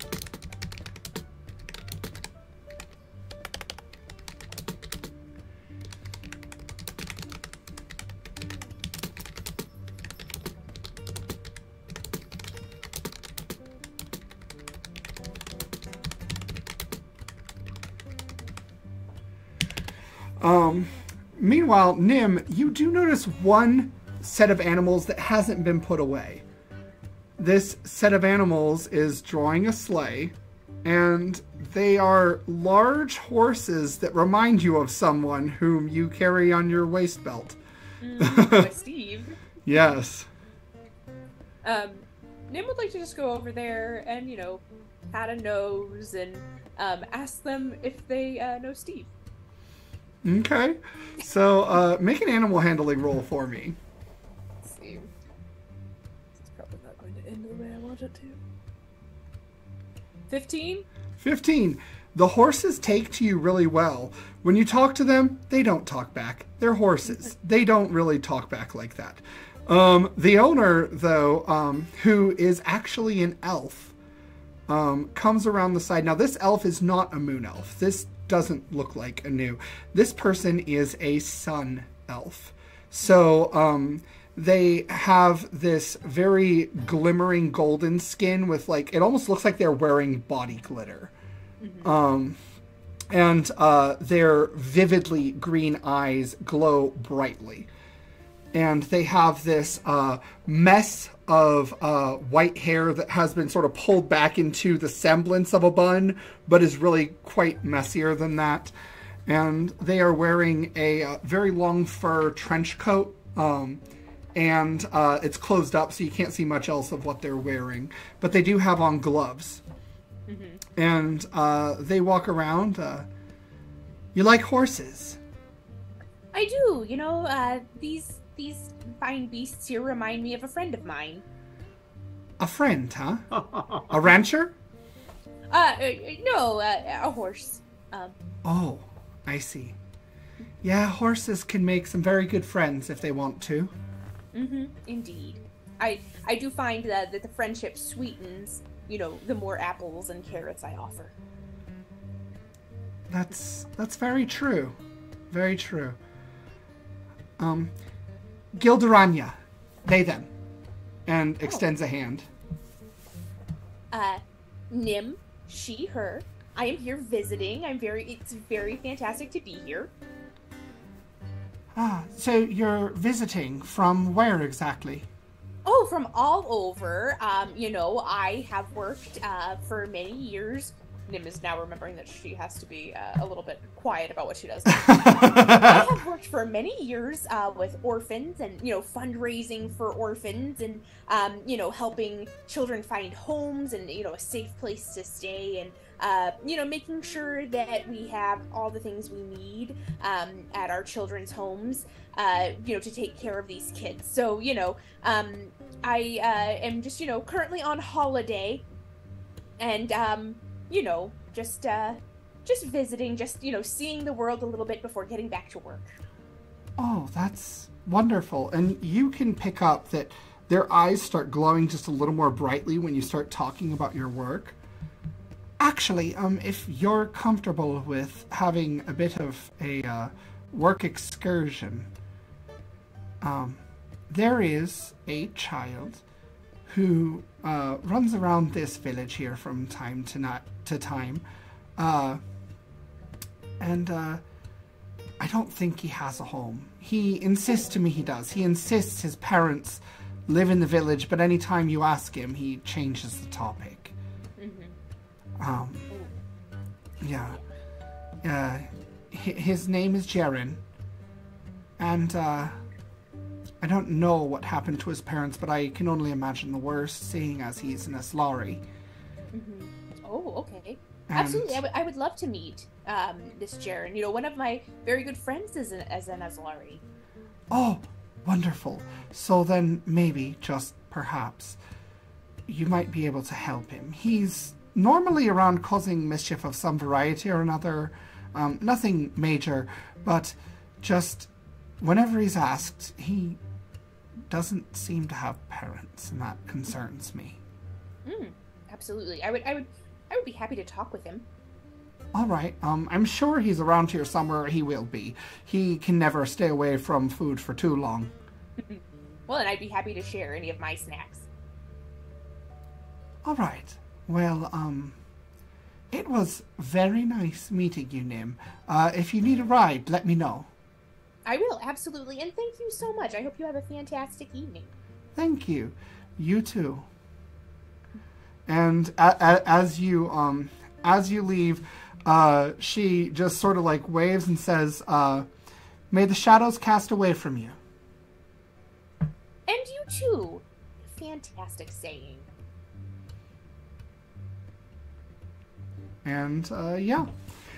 Meanwhile, Nim, you do notice one set of animals that hasn't been put away. This set of animals is drawing a sleigh, and they are large horses that remind you of someone whom you carry on your waist belt. By Steve. Yes. Nim would like to just go over there and, you know, pat a nose and ask them if they know Steve. Okay. So, make an animal handling roll for me. Let's see. It's probably not going to end the way I want it to. 15? 15. The horses take to you really well. When you talk to them, they don't talk back. They're horses. They don't really talk back like that. The owner, though, who is actually an elf, comes around the side. Now, this elf is not a moon elf. This doesn't look like a new. This person is a sun elf. So, they have this very glimmering golden skin with, like, it almost looks like they're wearing body glitter. And their vividly green eyes glow brightly. And they have this mess of white hair that has been sort of pulled back into the semblance of a bun, but is really quite messier than that. And they are wearing a very long fur trench coat, and it's closed up, so you can't see much else of what they're wearing. But they do have on gloves. And they walk around. You like horses? I do. You know, these fine beasts here remind me of a friend of mine. A friend, huh? A rancher? No, a horse. Oh, I see. Yeah, horses can make some very good friends if they want to. Indeed. I do find that the friendship sweetens, you know, the more apples and carrots I offer. That's very true. Very true. Gildaranya, they them, and extends a hand. Nim, she, her. I am here visiting. It's very fantastic to be here. Ah, so you're visiting from where exactly? Oh, from all over. You know, I have worked for many years. Nim is now remembering that she has to be a little bit quiet about what she does. I have worked for many years with orphans and, you know, fundraising for orphans and, you know, helping children find homes and, you know, a safe place to stay and, you know, making sure that we have all the things we need at our children's homes, you know, to take care of these kids. So, you know, I am just, you know, currently on holiday and, you know, just visiting, just, you know, seeing the world a little bit before getting back to work. Oh, that's wonderful. And you can pick up that their eyes start glowing just a little more brightly when you start talking about your work. Actually, if you're comfortable with having a bit of a work excursion, there is a child who runs around this village here from time to time. And I don't think he has a home. He insists to me he does. He insists his parents live in the village, but anytime you ask him, he changes the topic. Yeah. His name is Jaren. And I don't know what happened to his parents, but I can only imagine the worst, seeing as he's an Aslari. Oh, okay. And absolutely. I would love to meet this Jaren. You know, one of my very good friends is an Aslari. Oh, wonderful. So then maybe, just perhaps, you might be able to help him. He's normally around causing mischief of some variety or another. Nothing major, but just whenever he's asked, he doesn't seem to have parents, and that concerns me. Absolutely. I would be happy to talk with him. All right. I'm sure he's around here somewhere. He will be. He can never stay away from food for too long. Well, and I'd be happy to share any of my snacks. All right. Well, it was very nice meeting you, Nim. If you need a ride, let me know. I will, absolutely. And thank you so much. I hope you have a fantastic evening. Thank you. You too. And as you leave, she just sort of like waves and says, "May the shadows cast away from you." And you too. Fantastic saying. And yeah.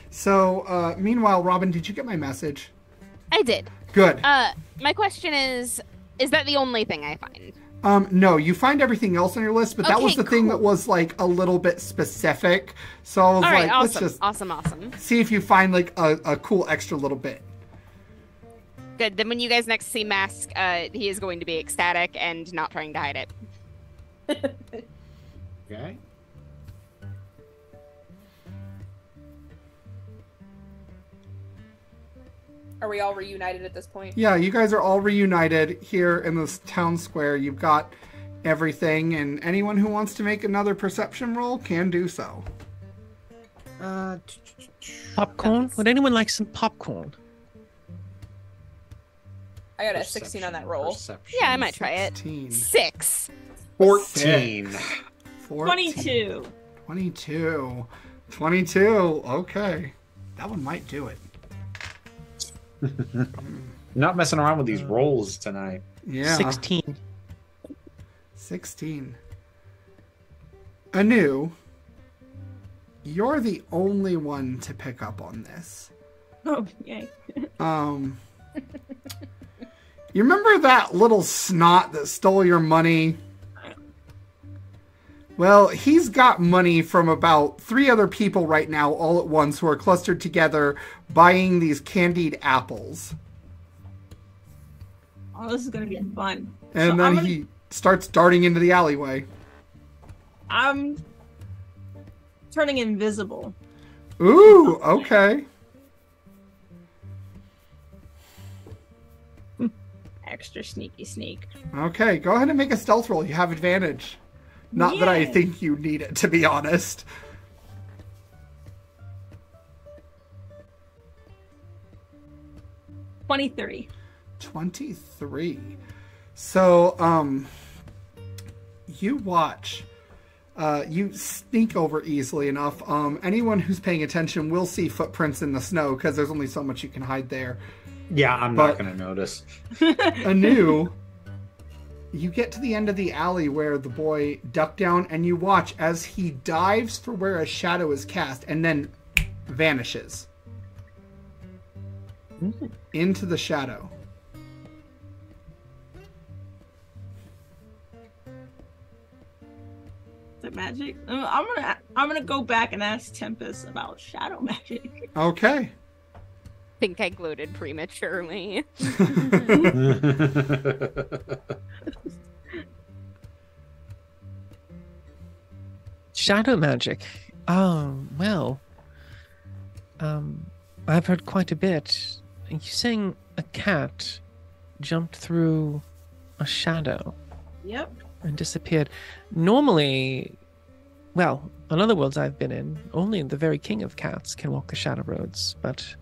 So meanwhile, Robin, did you get my message? I did. Good. My question is that the only thing I find? No, you find everything else on your list, but that was the thing that was like a little bit specific. So I was like, awesome. let's just awesome. see if you find like a cool extra little bit. Good. Then when you guys next see Mask, he is going to be ecstatic and not trying to hide it. Okay. Are we all reunited at this point? Yeah, you guys are all reunited here in this town square. You've got everything, and anyone who wants to make another perception roll can do so. Popcorn? Would anyone like some popcorn? I got a 16 on that roll. Perception. Yeah, I might try it. 16. 6. 14. 22. 22. Okay. That one might do it. Not messing around with these rolls tonight. Yeah. 16. 16. Anu, you're the only one to pick up on this. Oh, yay. You remember that little snot that stole your money? Well, he's got money from about 3 other people right now all at once who are clustered together buying these candied apples. Oh, this is going to be fun. And So then he starts darting into the alleyway. I'm turning invisible. Ooh, okay. Extra sneaky sneak. Okay, go ahead and make a stealth roll. You have advantage. Not that I Yay. think you need it, to be honest. 23. 23. So, you watch. You sneak over easily enough. Anyone who's paying attention will see footprints in the snow because there's only so much you can hide there. Yeah, I'm not going to notice. Anu, you get to the end of the alley where the boy ducked down, and you watch as he dives for where a shadow is cast and then vanishes into the shadow. Is it magic? I'm gonna go back and ask Tempest about shadow magic. Okay. Think I gloated prematurely. Shadow magic. Oh, well. I've heard quite a bit. You saying a cat jumped through a shadow Yep. and disappeared. Normally, well, on other worlds I've been in, only the very king of cats can walk the shadow roads, but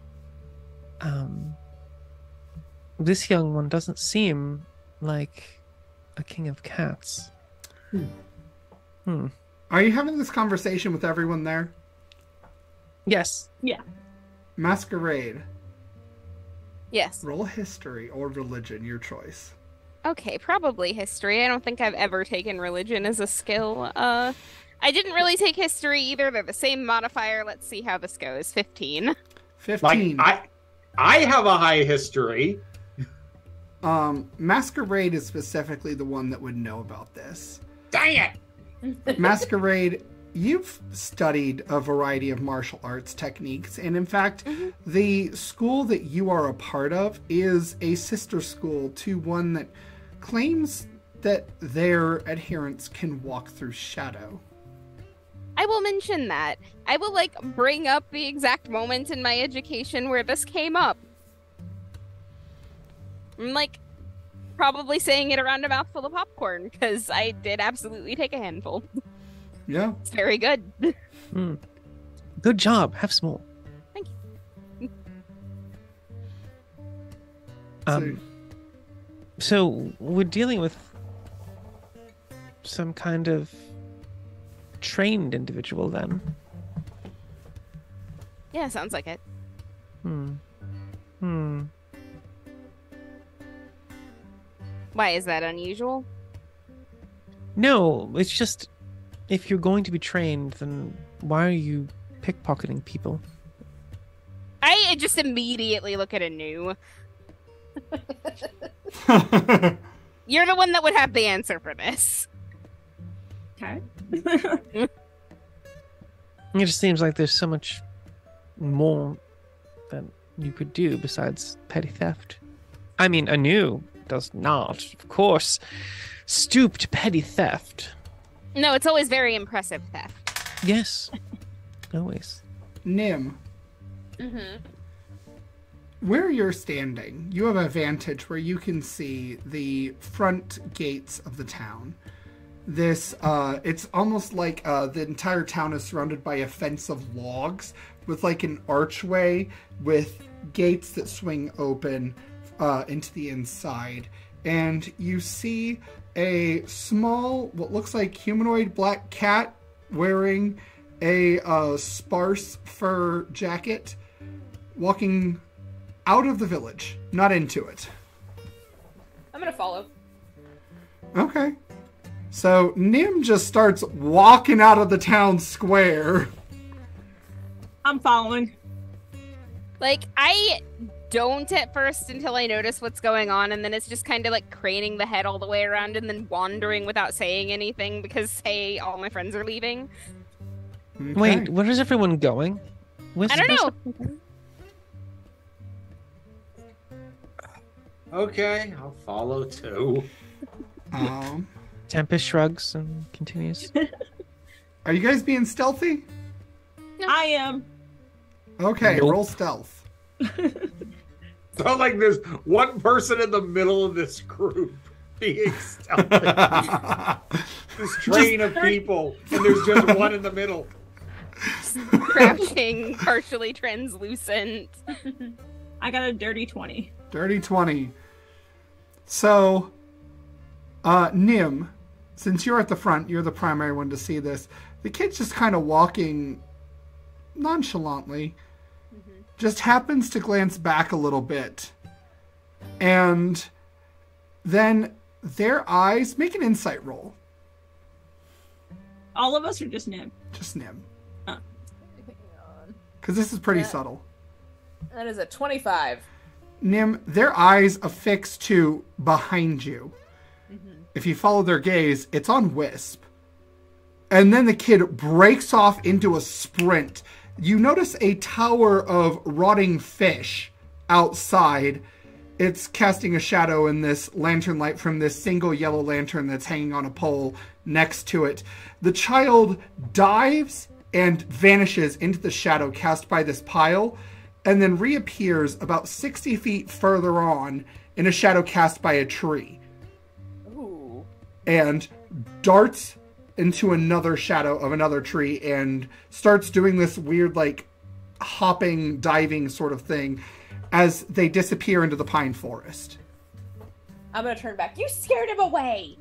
this young one doesn't seem like a king of cats. Are you having this conversation with everyone there? Yes. Yeah. Masquerade. Yes. Roll history or religion, your choice. Okay, probably history. I don't think I've ever taken religion as a skill. I didn't really take history either. They're the same modifier. Let's see how this goes. 15. 15. Like, I have a high history. Masquerade is specifically the one that would know about this. Dang it! Masquerade, you've studied a variety of martial arts techniques, and in fact, the school that you are a part of is a sister school to one that claims that their adherents can walk through shadow. I will mention that. I will, bring up the exact moment in my education where this came up. I'm, probably saying it around a mouthful of popcorn, because I did absolutely take a handful. Yeah. It's very good. Good job. Have some more. Thank you. So we're dealing with some kind of trained individual then. Yeah, sounds like it. Why is that unusual? No, it's just if you're going to be trained, then why are you pickpocketing people. I just immediately look at Anu. You're the one that would have the answer for this. Okay. It just seems like there's so much more that you could do besides petty theft. I mean, Anu does not, of course, stoop to petty theft. No, it's always very impressive theft. Yes, always. Nim, where you're standing, you have a vantage where you can see the front gates of the town. This, it's almost like the entire town is surrounded by a fence of logs with like an archway with gates that swing open into the inside. And you see a small, what looks like humanoid black cat wearing a sparse fur jacket walking out of the village, not into it. I'm gonna follow. Okay. So Nim just starts walking out of the town square. I'm following. Like, I don't at first until I notice what's going on, and then it's just kind of like craning the head all the way around and then wandering without saying anything because, hey, all my friends are leaving. Okay. Wait, where is everyone going? I don't know. Okay, I'll follow too. Tempest shrugs and continues. Are you guys being stealthy? I am. Okay, Nope. roll stealth. So like there's one person in the middle of this group being stealthy. This train of people, and there's just one in the middle. Crouching, partially translucent. I got a dirty 20. Dirty 20. So, Nim, since you're at the front, you're the primary one to see this. The kid's just kind of walking nonchalantly. Just happens to glance back a little bit. And then their eyes make an insight roll. All of us are just Nim. Just Nim. Hang on. Because this is pretty Yeah. subtle. That is a 25. Nim, their eyes affix to behind you. If you follow their gaze, it's on Wisp. And then the kid breaks off into a sprint. You notice a tower of rotting fish outside. It's casting a shadow in this lantern light from this single yellow lantern that's hanging on a pole next to it. The child dives and vanishes into the shadow cast by this pile, and then reappears about 60 feet further on in a shadow cast by a tree. Ooh. And darts into another shadow of another tree and starts doing this weird, like, hopping, diving sort of thing as they disappear into the pine forest. I'm gonna turn back. You scared him away!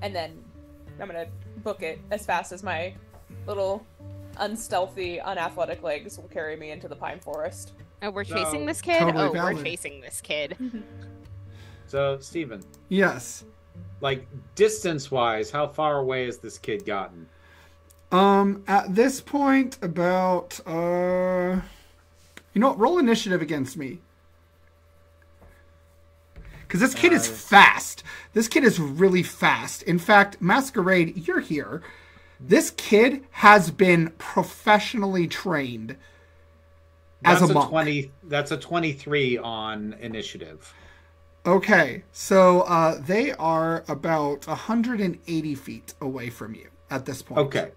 And then I'm gonna book it as fast as my little unstealthy, unathletic legs will carry me into the pine forest. Oh, we're No, chasing this kid? totally Oh, valid. we're chasing this kid. So, Steven, Yes. like distance-wise, how far away has this kid gotten? At this point, about, you know what, roll initiative against me. Because this kid is fast. This kid is really fast. In fact, Masquerade, you're here. This kid has been professionally trained as a monk. That's a 23 on initiative. Okay, so they are about 180 feet away from you at this point. Okay.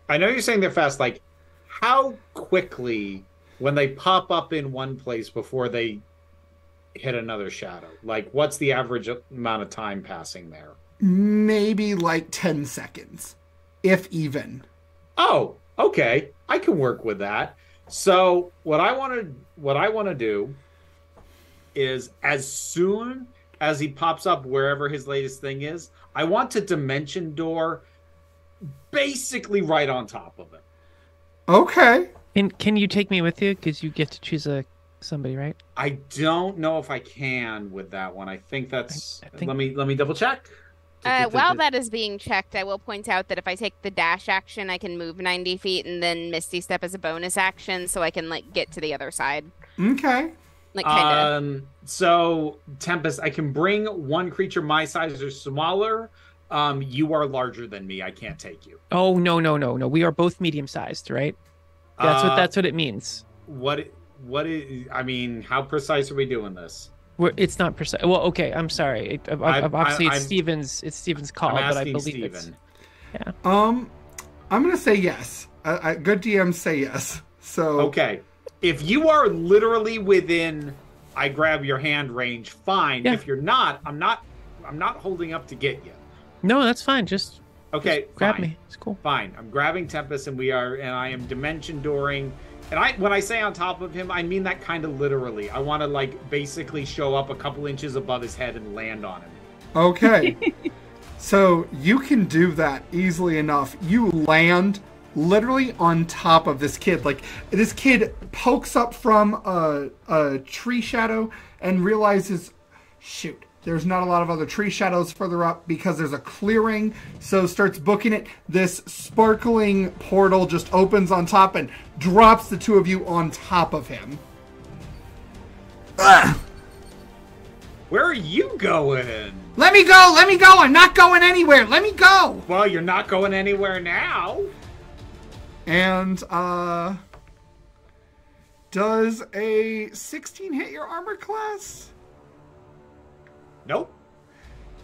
I know you're saying they're fast. Like, how quickly, when they pop up in one place before they hit another shadow? Like, what's the average amount of time passing there? Maybe like 10 seconds, if even. Oh, okay. I can work with that. So what I want to do is, as soon as he pops up wherever his latest thing is, I want to dimension door basically right on top of him. Okay. And can you take me with you? Because you get to choose somebody, right? I don't know if I can with that one. I think that's. I think- Let me double check. While that is being checked, I will point out that if I take the dash action, I can move 90 feet and then Misty Step as a bonus action, so I can like get to the other side. Okay. Like kind of. So Tempest, I can bring one creature my size or smaller. You are larger than me. I can't take you. Oh no. We are both medium sized, right? That's what it means. What is? I mean, how precise are we doing this? It's not precise. Well, okay. I'm sorry. Obviously, it's Steven's call, but I believe Steven. it's. Yeah. I'm gonna say yes. Good DMs say yes. So okay, if you are literally within, I grab your hand range. Fine. Yeah. If you're not, I'm not holding up to get you. No, that's fine. Just grab fine. me. It's cool. Fine. I'm grabbing Tempest, and I am dimension dooring. And when I say on top of him, I mean that kind of literally. I want to like basically show up a couple inches above his head and land on him. Okay. So you can do that easily enough. You land literally on top of this kid. Like, this kid pokes up from a tree shadow and realizes, shoot, there's not a lot of other tree shadows further up because there's a clearing. So starts booking it. This sparkling portal just opens on top and drops the two of you on top of him. Ugh. Where are you going? Let me go! I'm not going anywhere! Let me go! Well, you're not going anywhere now. And, does a 16 hit your armor class? Nope.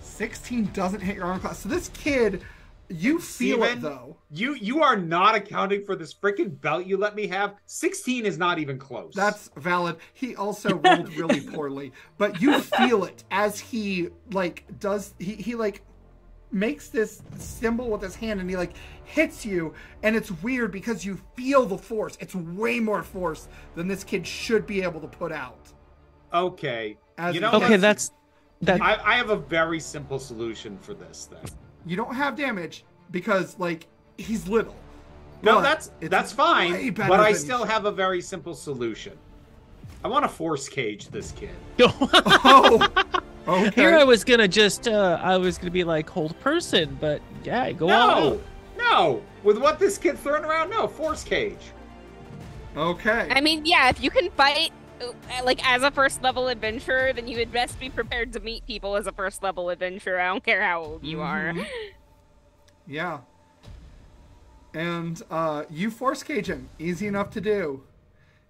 16 doesn't hit your armor class. So this kid, you feel Steven, it, though. You are not accounting for this freaking belt you let me have. 16 is not even close. That's valid. He also rolled really poorly. But you feel it as he, like, does... He like, makes this symbol with his hand and he, like, hits you. And it's weird because you feel the force. It's way more force than this kid should be able to put out. Okay. I have a very simple solution for this then. You don't have damage because, like, he's little. No, that's fine. But I still have a very simple solution. I want to force cage this kid. Oh, okay. Here I was gonna be like hold person, but yeah, go on. No. With what this kid's throwing around, no, force cage. Okay. I mean, yeah, if you can fight like as a first level adventurer, then you would best be prepared to meet people as a first level adventurer. I don't care how old you are. Yeah. And you force cage him. Easy enough to do.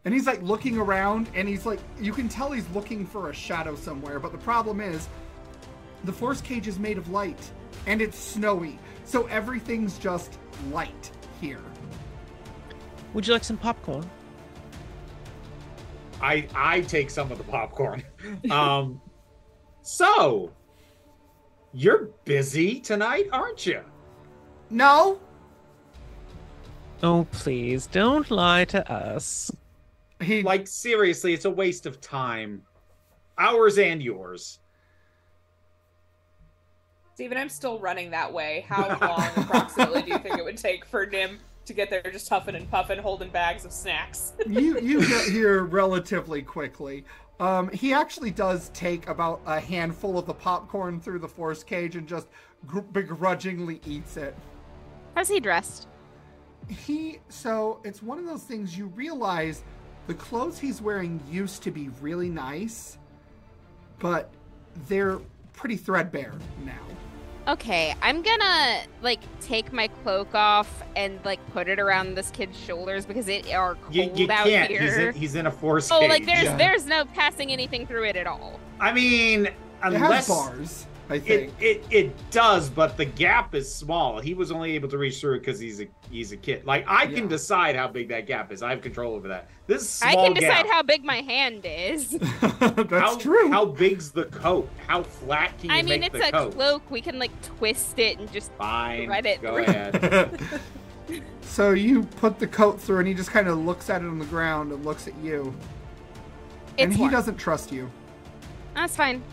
And he's like looking around and he's like, you can tell he's looking for a shadow somewhere, but the problem is the force cage is made of light and it's snowy. So everything's just light here. Would you like some popcorn? I take some of the popcorn. So you're busy tonight, aren't you? No. Oh, please don't lie to us. Like, seriously, it's a waste of time. Ours and yours. Steven, I'm still running that way. How long approximately do you think it would take for Nim to get there just huffing and puffing, holding bags of snacks? You get here relatively quickly. He actually does take about a handful of the popcorn through the force cage and just begrudgingly eats it. How's he dressed? So it's one of those things you realize the clothes he's wearing used to be really nice, but they're pretty threadbare now. Okay, I'm gonna like take my cloak off and like put it around this kid's shoulders because it are cold you out can't. here. He's in a force cage. Oh, like there's no passing anything through it at all. I mean, It has unless bars, I think. It does, but the gap is small. He was only able to reach through it because he's a kid. Like, I can decide how big that gap is. I have control over that. This is small I can decide gap. How big my hand is. That's true. How big's the coat? How flat can you make the coat? I mean, it's a cloak. We can like twist it and just thread it Go through. ahead. So you put the coat through and he just kind of looks at it on the ground and looks at you. And he doesn't trust you. That's fine.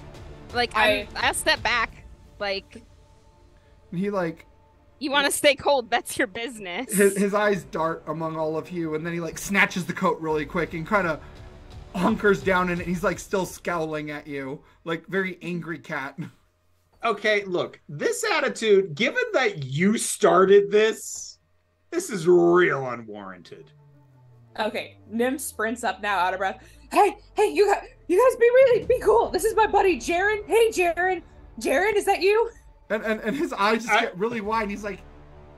Like, I'll step back. Like, he like... You want to stay cold, that's your business. His eyes dart among all of you, and then he like snatches the coat really quick and kind of hunkers down in it. He's like still scowling at you, like very angry cat. Okay, look, this attitude, given that you started this is real unwarranted. Okay, Nim sprints up now, out of breath. Hey, you guys be cool. This is my buddy Jaren. Hey, Jaren, is that you? And his eyes just get really wide. He's like,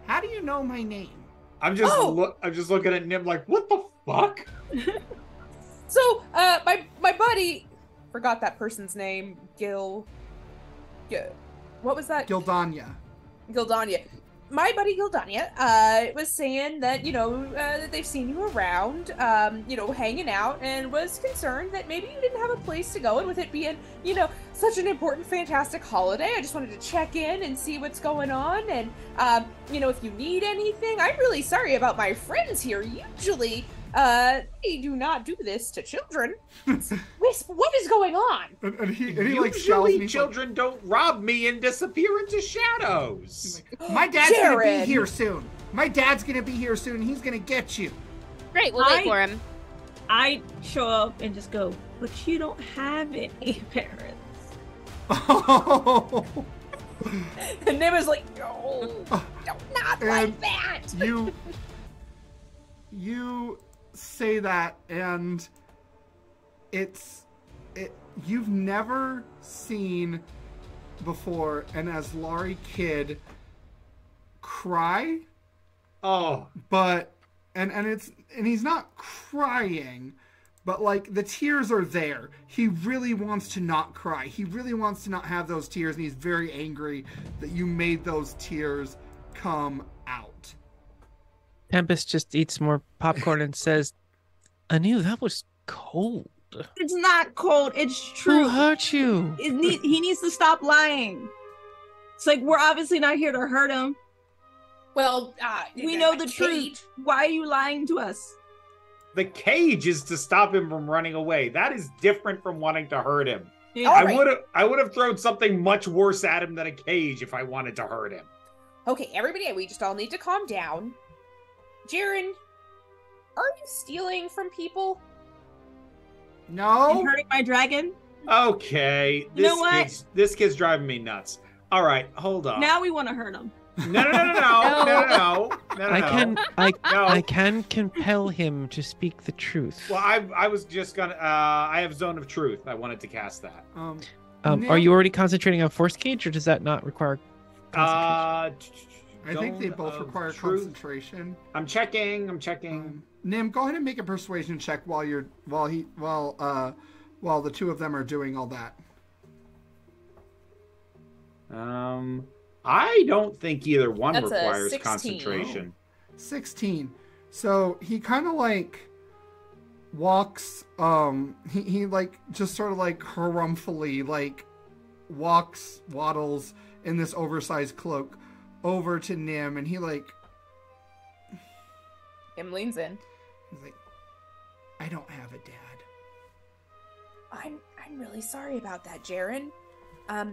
"How do you know my name?" I'm just looking at Nim like, what the fuck? So, my buddy, forgot that person's name. What was that? Gildania. My buddy Gildania was saying that, that they've seen you around, hanging out, and was concerned that maybe you didn't have a place to go. And with it being, such an important, fantastic holiday, I just wanted to check in and see what's going on. And, if you need anything, I'm really sorry about my friends here. Usually, they do not do this to children. What is going on? And he like shells me. Children don't rob me and disappear into shadows. Like, my dad's gonna be here soon. He's gonna get you. Great, we'll wait for him. I show up and just go, but you don't have any parents. Oh. And Nim is like, no, not like that. You say that, and you've never seen before an Aslari kid cry. Oh, but and he's not crying, but like the tears are there. He really wants to not cry. He really wants to not have those tears, and he's very angry that you made those tears come out. Tempest just eats more popcorn and says, Anu, that was cold. It's not cold. It's true. Who hurt you? He needs to stop lying. It's like, we're obviously not here to hurt him. Well, we know the truth. Why are you lying to us? The cage is to stop him from running away. That is different from wanting to hurt him. Yeah. I would have thrown something much worse at him than a cage if I wanted to hurt him. Okay, everybody, we just all need to calm down. Jaren, are you stealing from people? No. And hurting my dragon? Okay. You know what? This kid's driving me nuts. All right, hold on. Now we want to hurt him. No. I can compel him to speak the truth. Well, I was just gonna. I have Zone of Truth. I wanted to cast that. Are you already concentrating on Force Cage, or does that not require concentration? I think they both require concentration. I'm checking. Nim, go ahead and make a persuasion check while the two of them are doing all that. I don't think either one That's requires 16. concentration. 16. So he kind of like walks. He like just sort of like harumphily like waddles in this oversized cloak over to Nim, and he like. Nim leans in. He's like, I don't have a dad. I'm really sorry about that, Jaren. I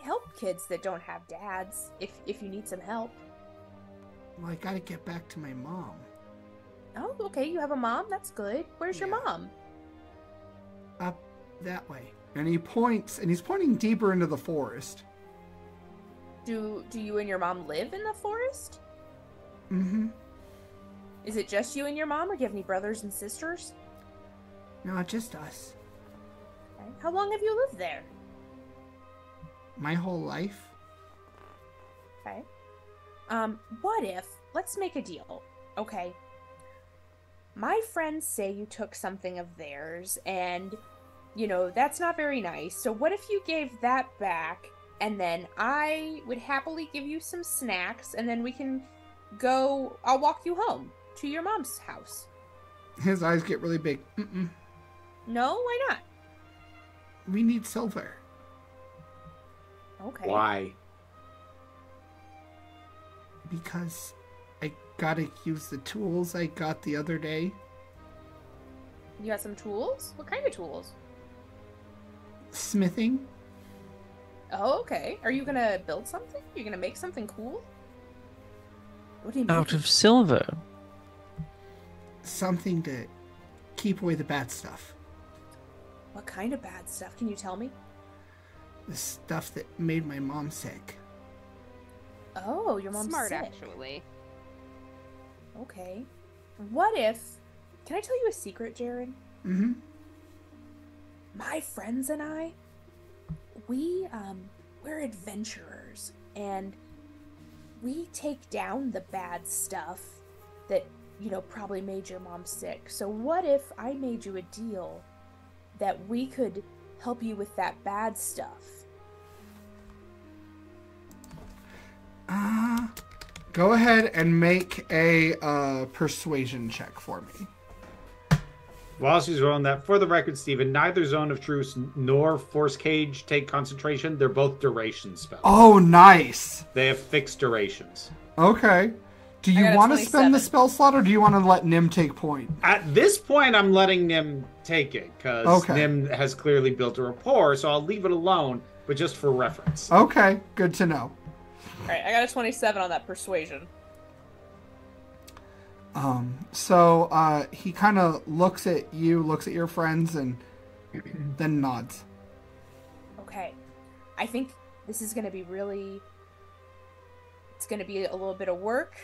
help kids that don't have dads if you need some help. Well, I gotta get back to my mom. Oh, okay, you have a mom? That's good. Where's your mom? Up that way. And he points, and he's pointing deeper into the forest. Do you and your mom live in the forest? Mm-hmm. Is it just you and your mom, or do you have any brothers and sisters? No, just us. Okay. How long have you lived there? My whole life. Okay. What if, let's make a deal, okay? My friends say you took something of theirs, and, that's not very nice. So what if you gave that back, and then I would happily give you some snacks, and then we can go, I'll walk you home to your mom's house. His eyes get really big. Mm-mm. No, why not? We need silver. Okay. Why? Because I gotta use the tools I got the other day. You got some tools? What kind of tools? Smithing. Oh, okay. Are you gonna build something? You're gonna make something cool? What do you mean? Out of silver. Something to keep away the bad stuff. What kind of bad stuff? Can you tell me? the stuff that made my mom sick. Oh, your mom's Smart, sick. actually. Okay. What if... Can I tell you a secret, Jaren? Mm-hmm. My friends and I, we're adventurers, and we take down the bad stuff that, probably made your mom sick. So what if I made you a deal that we could help you with that bad stuff? Go ahead and make a persuasion check for me. While she's rolling that, for the record, Stephen, neither Zone of Truce nor Force Cage take concentration. They're both duration spells. Oh, nice. They have fixed durations. Okay. Do you want to spend the spell slot, or do you want to let Nim take point? At this point, I'm letting Nim take it, because Nim has clearly built a rapport, so I'll leave it alone, but just for reference. Okay, good to know. Alright, I got a 27 on that persuasion. So he kind of looks at you, looks at your friends, and then nods. Okay. I think this is going to be really... It's going to be a little bit of work,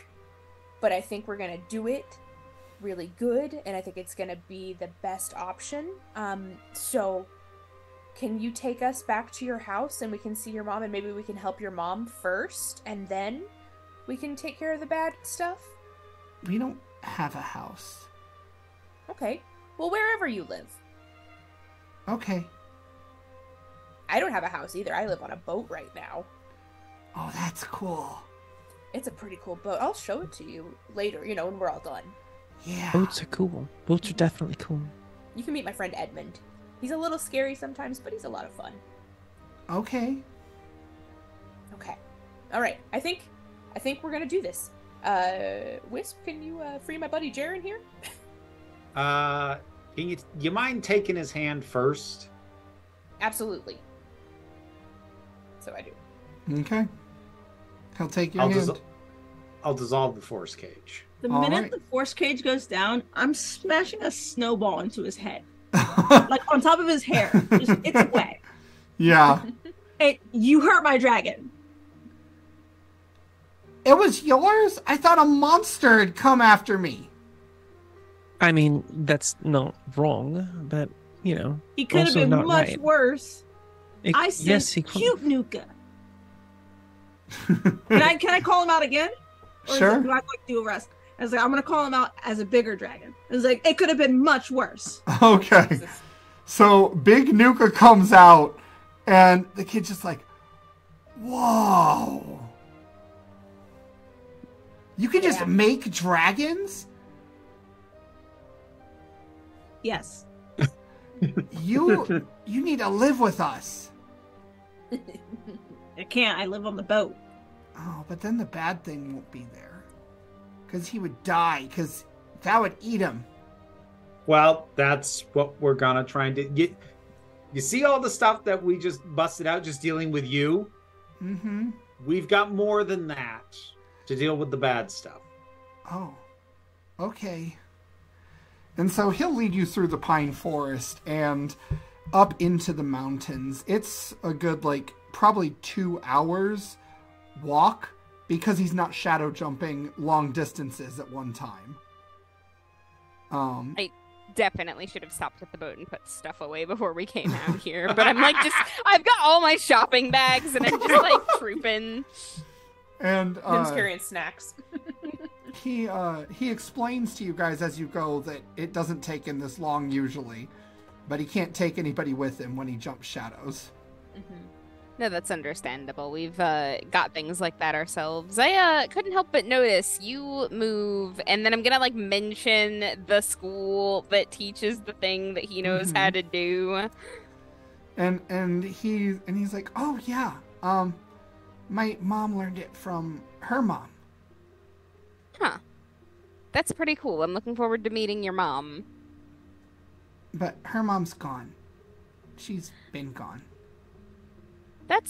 but I think we're going to do it really good, and I think it's going to be the best option. So can you take us back to your house and we can see your mom, and maybe we can help your mom first, and then we can take care of the bad stuff? We don't have a house. Okay. Well, wherever you live. Okay. I don't have a house either. I live on a boat right now. Oh, that's cool. It's a pretty cool boat. I'll show it to you later, when we're all done. Yeah. Boats are cool. Boats are definitely cool. You can meet my friend Edmund. He's a little scary sometimes, but he's a lot of fun. Okay. Okay. All right. I think we're gonna do this. Wisp, can you free my buddy Jaren here? Can you mind taking his hand first? Absolutely. So I do. Okay. He'll take your hand. I'll dissolve the force cage. The All minute right. the force cage goes down, I'm smashing a snowball into his head. Like on top of his hair. It's wet. Yeah. Hey, you hurt my dragon. It was yours? I thought a monster had come after me. I mean, that's not wrong, but, He could have also been not much right. worse. I said yes, he could. cute Nuka. Can I call him out again? Or Sure. Do I do a rest? I was like, I'm gonna call him out as a bigger dragon. It was like, it could have been much worse. Okay. So Big Nuka comes out, and the kid's just like, whoa. You can just make dragons? Yes. You need to live with us. I can't. I live on the boat. Oh, but then the bad thing won't be there. Because he would die, because that would eat him. Well, that's what we're gonna try and do. You see all the stuff that we just busted out just dealing with you? Mm-hmm. We've got more than that to deal with the bad stuff. Oh, okay. And so he'll lead you through the pine forest and up into the mountains. It's a good, probably 2 hours walk, because he's not shadow jumping long distances at one time. I definitely should have stopped at the boat and put stuff away before we came out here. But I'm I've got all my shopping bags and I'm just trooping. And Tim's carrying snacks. he explains to you guys as you go that it doesn't take him this long usually, but he can't take anybody with him when he jumps shadows. Mm-hmm. No, that's understandable. We've got things like that ourselves. I couldn't help but notice you move, and then I'm gonna mention the school that teaches the thing that he knows how to do. And he's like, oh yeah, my mom learned it from her mom. Huh. That's pretty cool. I'm looking forward to meeting your mom. But her mom's gone. She's been gone. That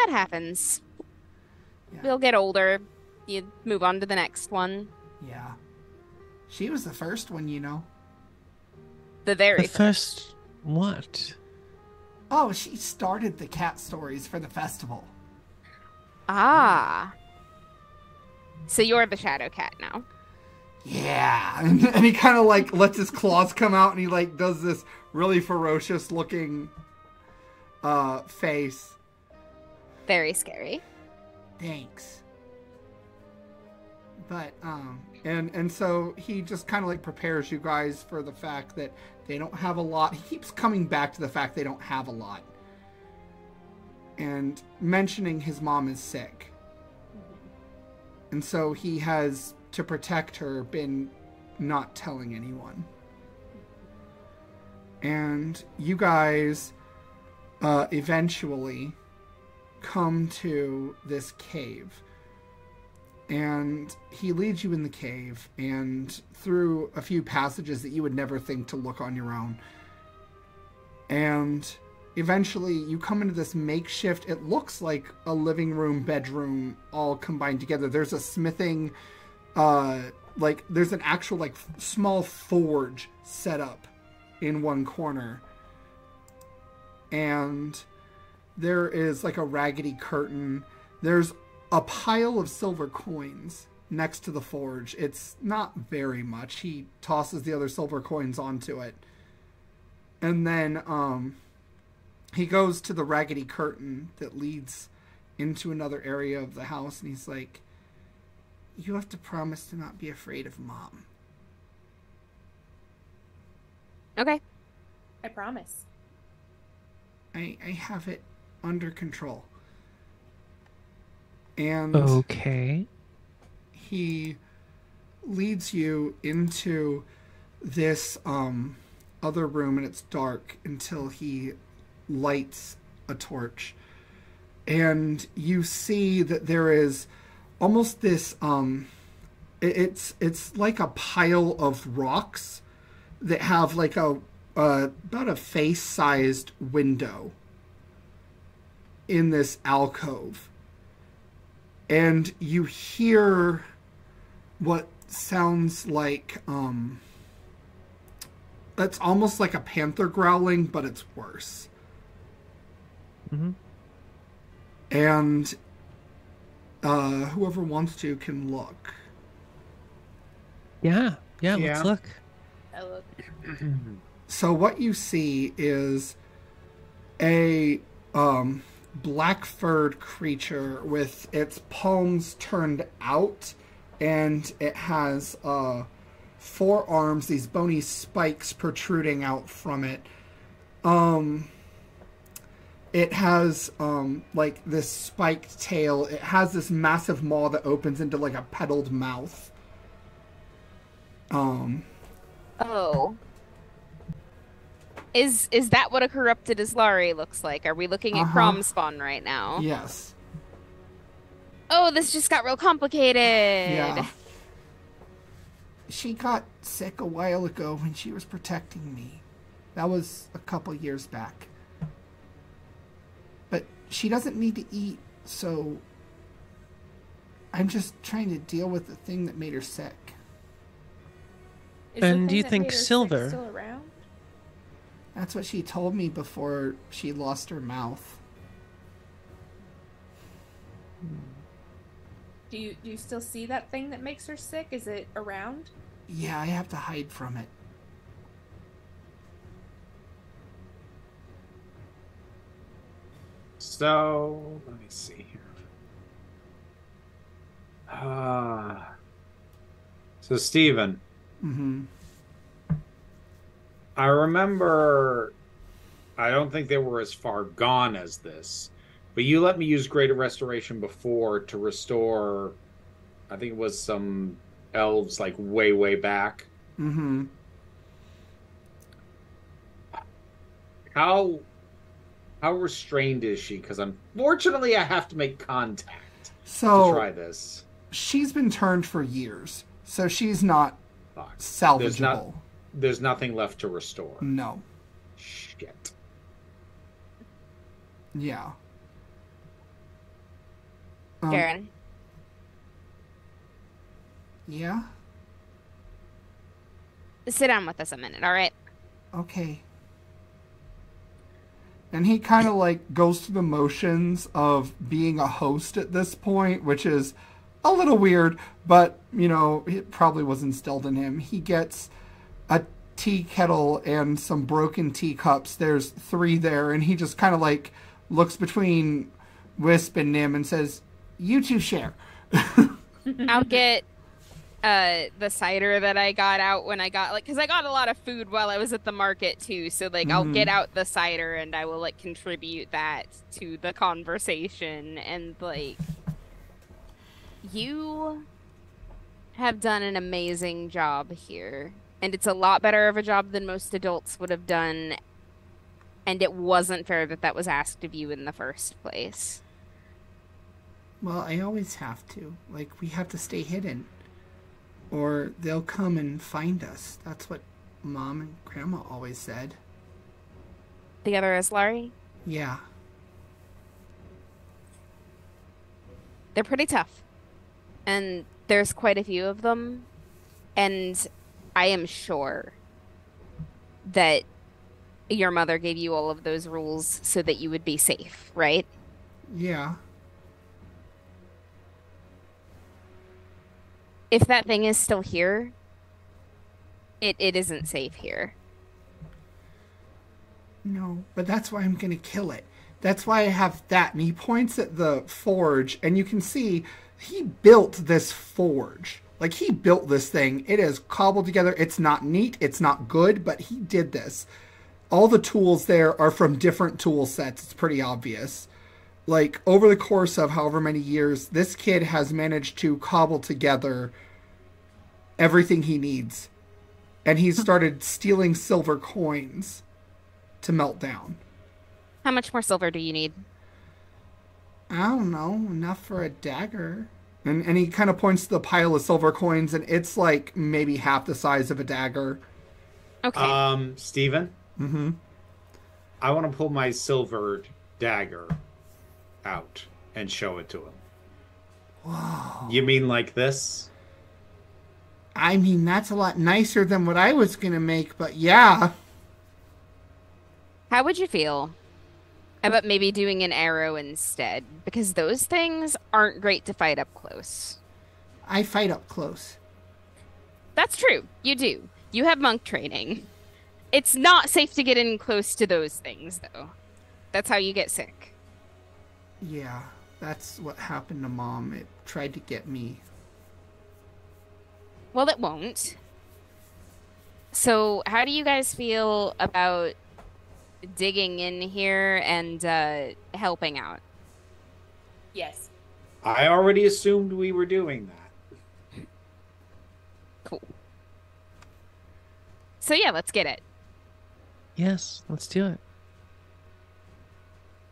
happens. Yeah. We'll get older. You move on to the next one. Yeah. She was the first one, The very The first what? Oh, she started the cat stories for the festival. Ah. So you're the shadow cat now. Yeah. And he kind of like lets his claws come out and he like does this really ferocious looking face. Very scary. Thanks. But and so he just kind of like prepares you guys for the fact that they don't have a lot. He keeps coming back to the fact they don't have a lot. And mentioning his mom is sick. And so he has, to protect her, been not telling anyone. And you guys eventually come to this cave. And he leads you in the cave and through a few passages that you would never think to look on your own. And eventually you come into this makeshift, it looks like a living room, bedroom, all combined together. There's a smithing, there's an actual like small forge set up in one corner. And there is like a raggedy curtain. There's a pile of silver coins next to the forge. It's not very much. He tosses the other silver coins onto it. And then he goes to the raggedy curtain that leads into another area of the house, and he's like, you have to promise to not be afraid of Mom. Okay. I promise. I have it under control. And okay. He leads you into this other room, and it's dark until he lights a torch. And you see that there is almost this it's like a pile of rocks that have like about a face-sized window in this alcove. And you hear what sounds like, it's almost like a panther growling, but it's worse. Mm-hmm. And whoever wants to can look. Yeah, let's look. I look. So what you see is a black-furred creature with its palms turned out, and it has 4 arms, these bony spikes protruding out from it. It has like this spiked tail. It has this massive maw that opens into like a petaled mouth. Oh. Is that what a corrupted Islari looks like? Are we looking at Crom spawn right now? Yes. Oh, this just got real complicated. Yeah. She got sick a while ago when she was protecting me. That was a couple years back. But she doesn't need to eat, so I'm just trying to deal with the thing that made her sick. And do you think Silver? Still around? That's what she told me before she lost her mouth. Do you still see that thing that makes her sick? Is it around? Yeah, I have to hide from it. So, let me see here. So, Steven. Mm-hmm. I remember, I don't think they were as far gone as this, but you let me use Greater Restoration before to restore, I think it was some elves like way, way back. Mm-hmm. How restrained is she? Because unfortunately I have to make contact to try this. She's been turned for years, so she's not salvageable. There's nothing left to restore. No. Shit. Yeah. Karen. Yeah? Sit down with us a minute, all right? Okay. And he kind of like goes through the motions of being a host at this point, which is a little weird, but, you know, it probably was instilled in him. He gets a tea kettle and some broken teacups. There's 3 there, and he just kind of like looks between Wisp and Nim and says, "You two share." I'll get the cider that I got out when I got, like, because I got a lot of food while I was at the market too, so like I'll get out the cider and I will like contribute that to the conversation. And like, you have done an amazing job here, and it's a lot better of a job than most adults would have done, and it wasn't fair that that was asked of you in the first place. Well, I always have to. Like, we have to stay hidden, or they'll come and find us. That's what Mom and Grandma always said. The other is Laurie? Yeah. They're pretty tough. And there's quite a few of them. And I am sure that your mother gave you all of those rules so that you would be safe, right? Yeah. If that thing is still here, it isn't safe here. No, but that's why I'm gonna kill it. That's why I have that. And he points at the forge, and you can see he built this forge. Like, he built this thing. It is cobbled together. It's not neat. It's not good, but he did this. All the tools there are from different tool sets. It's pretty obvious. Like, over the course of however many years, this kid has managed to cobble together everything he needs. And he's started stealing silver coins to melt down. How much more silver do you need? I don't know, enough for a dagger. And he kind of points to the pile of silver coins, and it's like maybe half the size of a dagger. Okay. Steven? Mm-hmm. I want to pull my silvered dagger out and show it to him. Whoa. You mean like this? I mean, that's a lot nicer than what I was going to make, but yeah. How would you feel about maybe doing an arrow instead? Because those things aren't great to fight up close. I fight up close. That's true. You do. You have monk training. It's not safe to get in close to those things, though. That's how you get sick. Yeah, that's what happened to Mom. It tried to get me. Well, it won't. So, how do you guys feel about digging in here and helping out? Yes. I already assumed we were doing that. Cool. So yeah, let's get it. Yes, let's do it.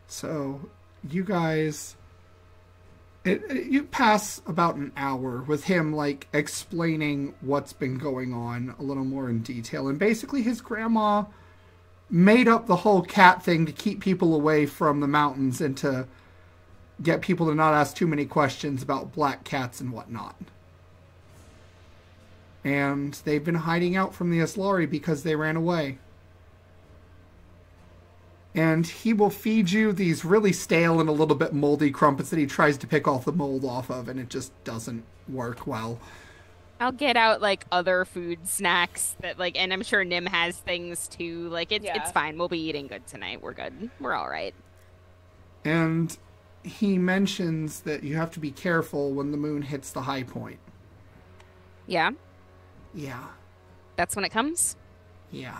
So, you guys... you pass about an hour with him, like, explaining what's been going on a little more in detail. And basically, his grandma made up the whole cat thing to keep people away from the mountains and to get people to not ask too many questions about black cats and whatnot. And they've been hiding out from the Aslari because they ran away. And he will feed you these really stale and a little bit moldy crumpets that he tries to pick off the mold off of, and it just doesn't work well. I'll get out like other food snacks that like, and I'm sure Nim has things too. Like it's fine. We'll be eating good tonight. We're good. We're all right. And he mentions that you have to be careful when the moon hits the high point. Yeah. Yeah. That's when it comes? Yeah.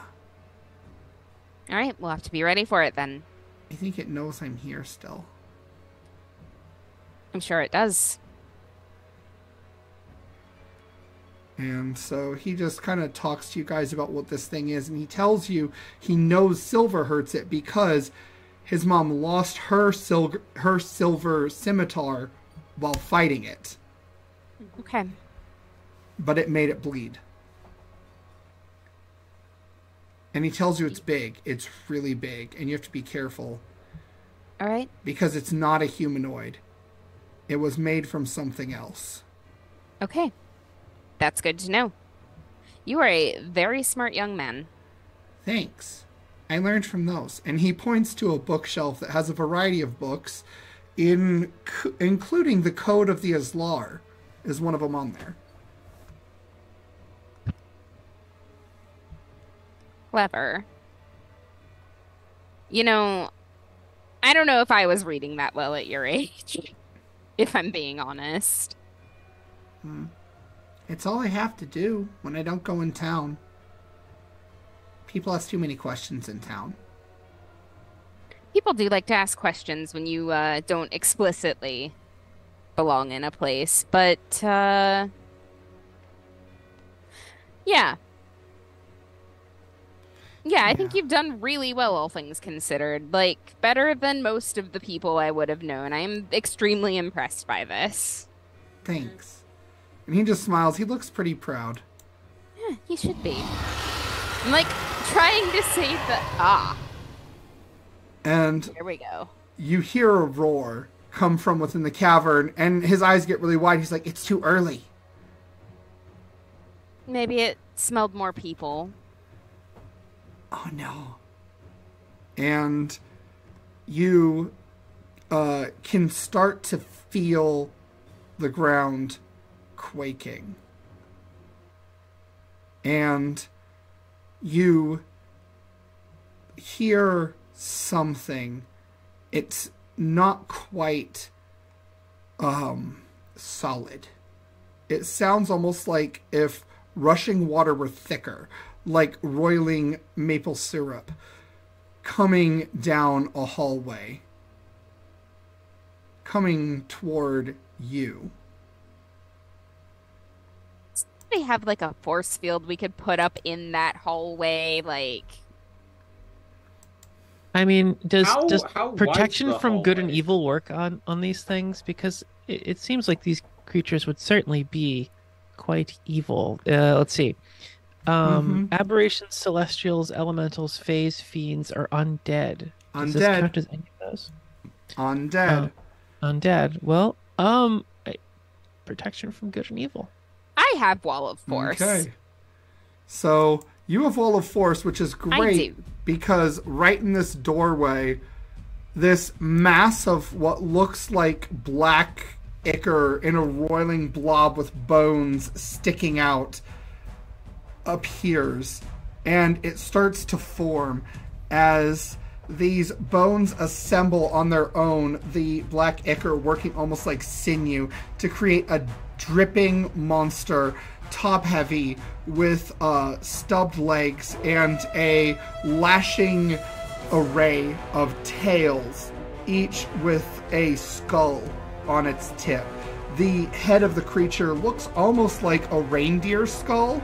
All right, we'll have to be ready for it then. I think it knows I'm here still. I'm sure it does. And so he just kind of talks to you guys about what this thing is, and he tells you he knows silver hurts it because his mom lost her silver scimitar while fighting it. Okay. But it made it bleed. And he tells you it's big. It's really big, and you have to be careful. All right. Because it's not a humanoid. It was made from something else. Okay. That's good to know. You are a very smart young man. Thanks. I learned from those. And he points to a bookshelf that has a variety of books, including the Code of the Aslar is one of them on there. Clever. You know, I don't know if I was reading that well at your age, if I'm being honest. It's all I have to do when I don't go in town. People ask too many questions in town. People do like to ask questions when you don't explicitly belong in a place, but yeah. Yeah, I think you've done really well, all things considered. Like, better than most of the people I would have known. I am extremely impressed by this. Thanks. And he just smiles. He looks pretty proud. Yeah, he should be. I'm like trying to say the And there we go. You hear a roar come from within the cavern, and his eyes get really wide. He's like, it's too early. Maybe it smelled more people. Oh no. And you can start to feel the ground quaking. And you hear something. It's not quite solid. It sounds almost like if rushing water were thicker, like roiling maple syrup coming down a hallway, coming toward you. They have like a force field we could put up in that hallway, like. I mean, does how protection wide's the from good and hallway? evil work on these things? Because it seems like these creatures would certainly be quite evil. Let's see. Aberrations, celestials, elementals, fays, fiends, or undead. Does this count as any of those? Undead. Undead. Well, protection from good and evil. I have Wall of Force. Okay. So you have Wall of Force, which is great because right in this doorway, this mass of what looks like black ichor in a roiling blob with bones sticking out appears, and it starts to form as these bones assemble on their own, the black ichor working almost like sinew to create a dripping monster, top heavy, with stubbed legs and a lashing array of tails, each with a skull on its tip. The head of the creature looks almost like a reindeer skull,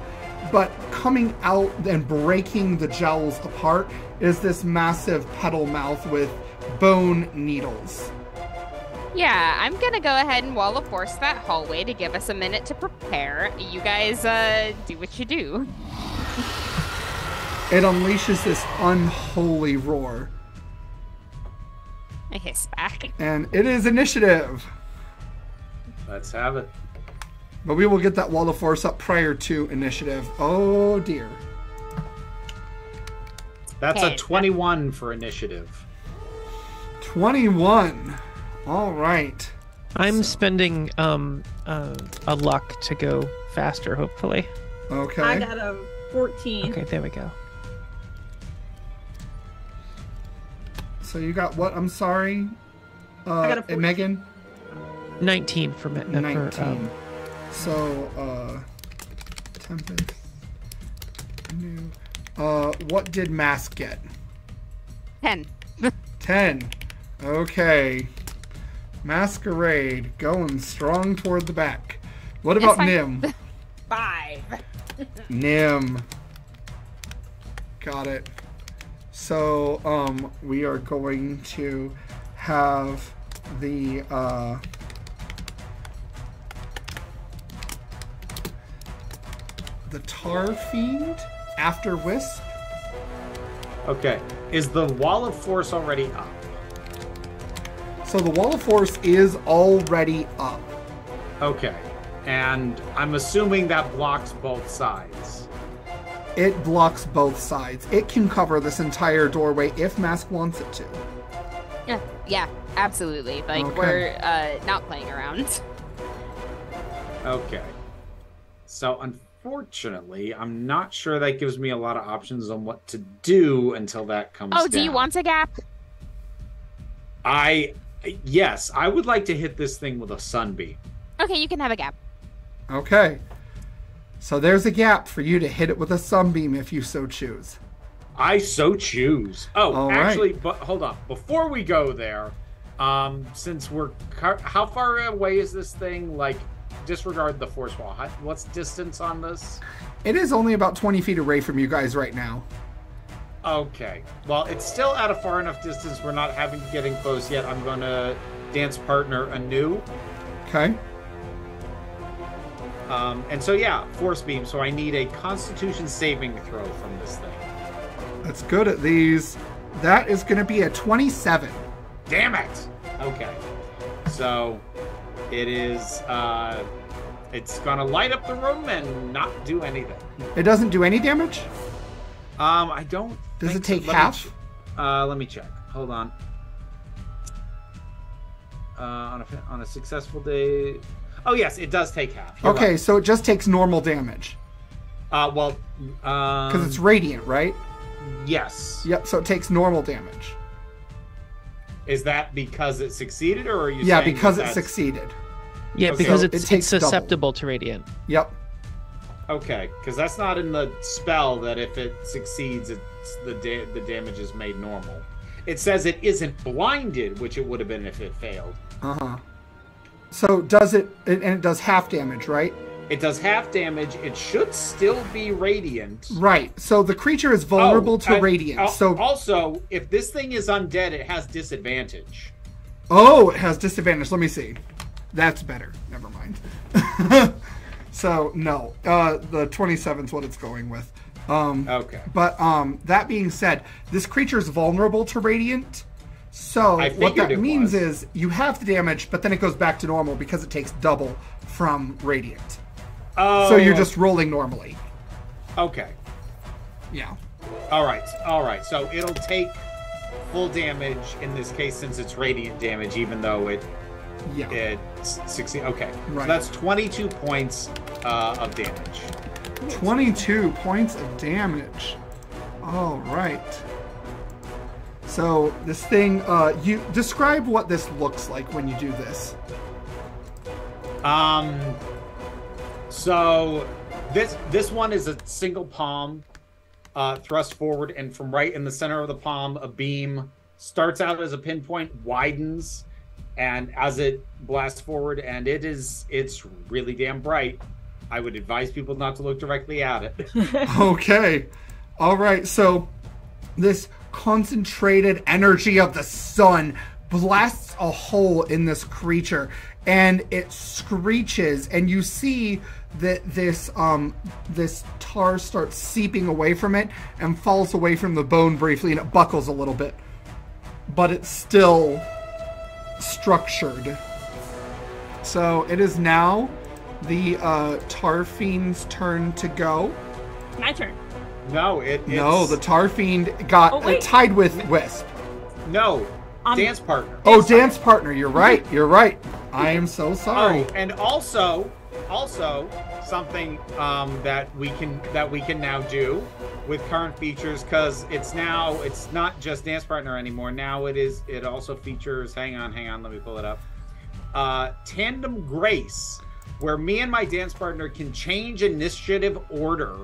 but coming out and breaking the jowls apart is this massive petal mouth with bone needles. Yeah, I'm gonna go ahead and Wall of Force that hallway to give us a minute to prepare. You guys, do what you do. It unleashes this unholy roar. I hiss back. And it is initiative. Let's have it. But we will get that Wall of Force up prior to initiative. Oh dear. That's a 21 for initiative. 21. All right. I'm spending a luck to go faster, hopefully. Okay. I got a 14. Okay, there we go. So you got what? I'm sorry. I got a 14. Megan? 19 for 19. So, Tempest. New. What did Mask get? 10. 10. Okay. Masquerade going strong toward the back. What about Nim? 5. Nim. Got it. So, we are going to have the, Tar Fiend after Wisp. Okay. Is the Wall of Force already up? So the Wall of Force is already up. Okay. And I'm assuming that blocks both sides. it blocks both sides. It can cover this entire doorway if Mask wants it to. Yeah, absolutely. Like, Okay. we're not playing around. Okay. So, unfortunately, I'm not sure that gives me a lot of options on what to do until that comes down. Oh, do you want a gap? Yes, I would like to hit this thing with a sunbeam. Okay, you can have a gap. Okay. So there's a gap for you to hit it with a sunbeam if you so choose. I so choose. Oh, All actually, right. but hold on. Before we go there, since we're... How far away is this thing? Like, disregard the force wall. What's distance on this? It is only about 20 feet away from you guys right now. Okay. Well, it's still at a far enough distance. We're not getting close yet. I'm going to dance partner anew. Okay. And so, yeah, force beam. So I need a constitution saving throw from this thing. That's good at these. That is going to be a 27. Damn it! Okay. So it is, it's going to light up the room and not do anything. It doesn't do any damage? I don't Does think it take so. half? Let me check. Hold on. On a successful day... Oh, yes, it does take half. You're Okay, right. so it just takes normal damage. Because Because it's radiant, right? yes. Yep, so it takes normal damage. Is that because it succeeded, or are you Yeah, saying because it that's... succeeded. Yeah, Okay. because So it's it takes double. susceptible to radiant. Yep. Okay, because that's not in the spell that if it succeeds, it's the damage is made normal. It says it isn't blinded, which it would have been if it failed. Uh-huh. So does it, and it does half damage, right? It does half damage. It should still be radiant. Right. So the creature is vulnerable to and radiant. So also, if this thing is undead, it has disadvantage. oh, it has disadvantage. Let me see. That's better. Never mind. So no, the 27 is what it's going with. Okay. But that being said, this creature is vulnerable to radiant. So I what figured that it means was. is you have the damage, but then it goes back to normal because it takes double from radiant. Oh. So you're just rolling normally. Okay. Yeah. All right. So it'll take full damage in this case since it's radiant damage, even though it Yeah. 16. Okay. Right. So that's 22 points of damage. 22 points of damage. All right. So this thing, you describe what this looks like when you do this. So this one is a single palm thrust forward, and from right in the center of the palm, a beam starts out as a pinpoint, widens, and as it blasts forward, and it's really damn bright. I would advise people not to look directly at it. Okay. All right. So this concentrated energy of the sun blasts a hole in this creature, and it screeches, and you see that this tar starts seeping away from it and falls away from the bone briefly, and it buckles a little bit, but it's still structured. So it is now the tar fiend's turn to go. My turn. No, it's... No, the tar fiend got tied with Wisp. No, dance partner. Oh, dance partner. You're right. You're right. I am so sorry. Oh, and also something that we can now do with current features, because it's not just dance partner anymore. Now it also features. Hang on. Let me pull it up. Tandem Grace, where me and my dance partner can change initiative order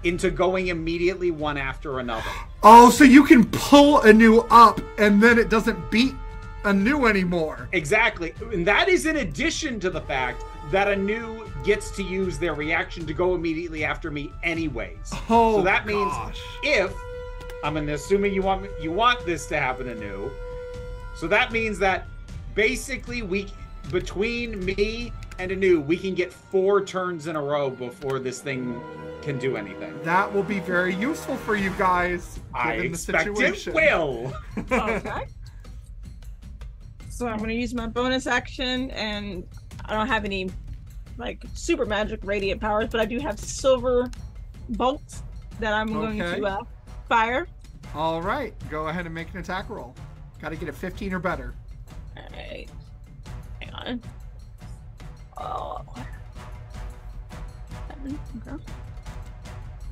into going immediately one after another. Oh, so you can pull Anu up, and then it doesn't beat Anu anymore. Exactly. And that is in addition to the fact that Anu gets to use their reaction to go immediately after me anyways. Oh, so that means gosh. if I'm assuming you want this to happen, Anu. So that means that basically between me and Anu, we can get 4 turns in a row before this thing can do anything. That will be very useful for you guys, I given the expect situation. it will. Okay. So I'm going to use my bonus action, and I don't have any like super magic radiant powers, but I do have silver bolts that I'm going to fire. All right, go ahead and make an attack roll. Got to get a 15 or better. All right, hang on. Oh, 7, okay.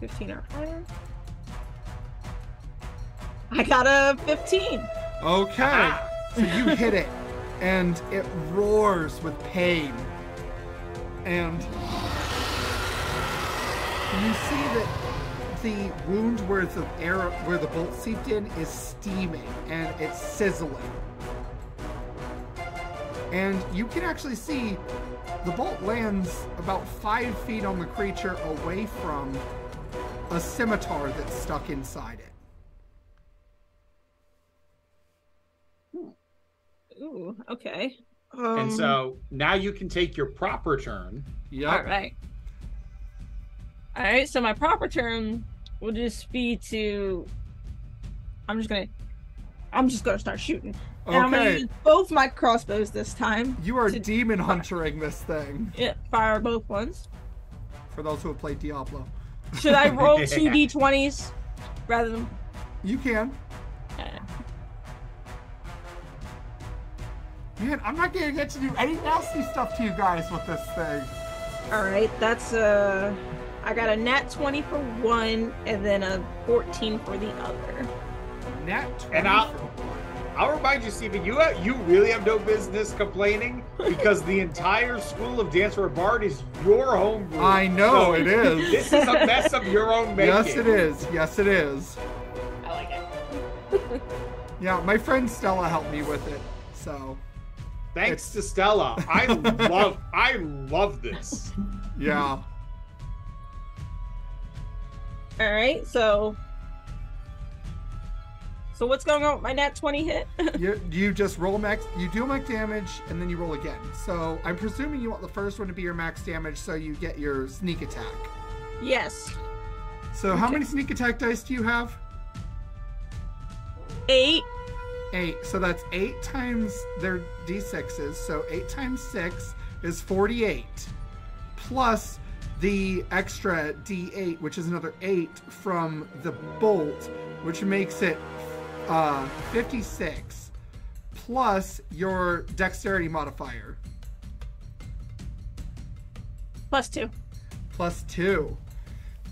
15 or higher. I got a 15. Okay, so you hit it, and it roars with pain. And you see that the wound where the bolt seeped in is steaming, and it's sizzling. And you can actually see the bolt lands about 5 feet on the creature away from a scimitar that's stuck inside it. Ooh, okay. And so now you can take your proper turn. Yep. All right. All right, so my proper turn will just be to. I'm just gonna start shooting. And I'm gonna use both my crossbows this time. You are demon huntering this thing. Yeah, fire both ones. For those who have played Diablo. Should I roll 2 d20s rather than? You can. Man, I'm not gonna get to do any nasty stuff to you guys with this thing. All right, that's I got a nat 20 for one, and then a 14 for the other. Nat 20 and I'll remind you, Steven, you really have no business complaining because the entire School of Dance for a Bard is your home group. I know, so it is. This is a mess of your own making. Yes, it is. Yes, it is. I like it. Yeah, my friend Stella helped me with it, so. Thanks to Stella. I love this. Yeah. All right, so what's going on with my nat 20 hit? you just roll max. You do max damage, and then you roll again. So I'm presuming you want the first one to be your max damage, so you get your sneak attack. Yes. So how many sneak attack dice do you have? 8. 8. So that's 8 times their d6s. So 8 times 6 is 48. Plus the extra d8, which is another 8 from the bolt, which makes it 56. Plus your dexterity modifier. +2. +2.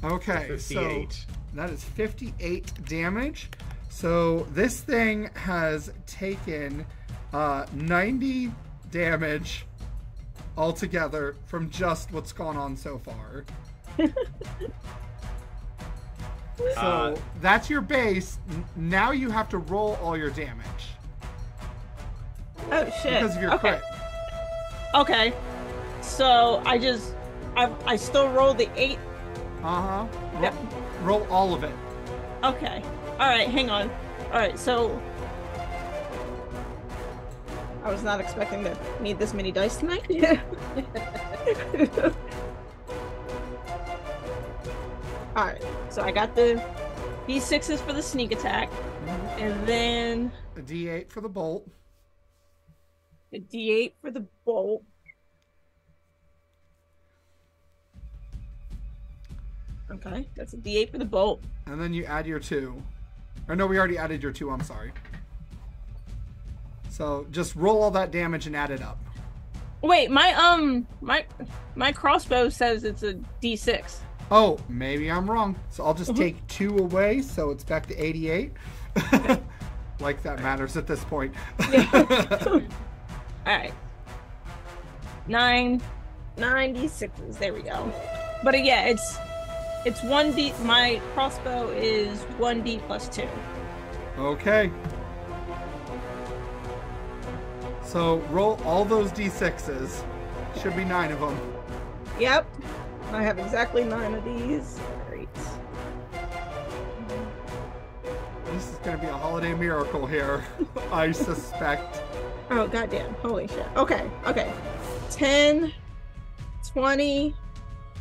Okay, 58. So that is 58 damage. So this thing has taken 90 damage altogether from just what's gone on so far. So that's your base. Now you have to roll all your damage. Oh shit. Because of your crit. Okay. So I still roll the 8. Uh-huh. Yep. Roll all of it. Okay. Alright, hang on. Alright, so I was not expecting to need this many dice tonight. Alright, so I got the D6s for the sneak attack, and then a D8 for the bolt. A D8 for the bolt. Okay, that's a D8 for the bolt. And then you add your 2. Or no, we already added your 2, I'm sorry. So just roll all that damage and add it up. Wait, my crossbow says it's a D6. Oh, maybe I'm wrong. So I'll just take 2 away, so it's back to 88. Like that matters at this point. Alright. 9 D6s, there we go. But yeah, it's 1D. My crossbow is 1D plus 2. Okay. So roll all those D6s. Should be 9 of them. Yep. I have exactly 9 of these. Great. This is going to be a holiday miracle here, I suspect. Oh, goddamn. Holy shit. Okay. 10, 20,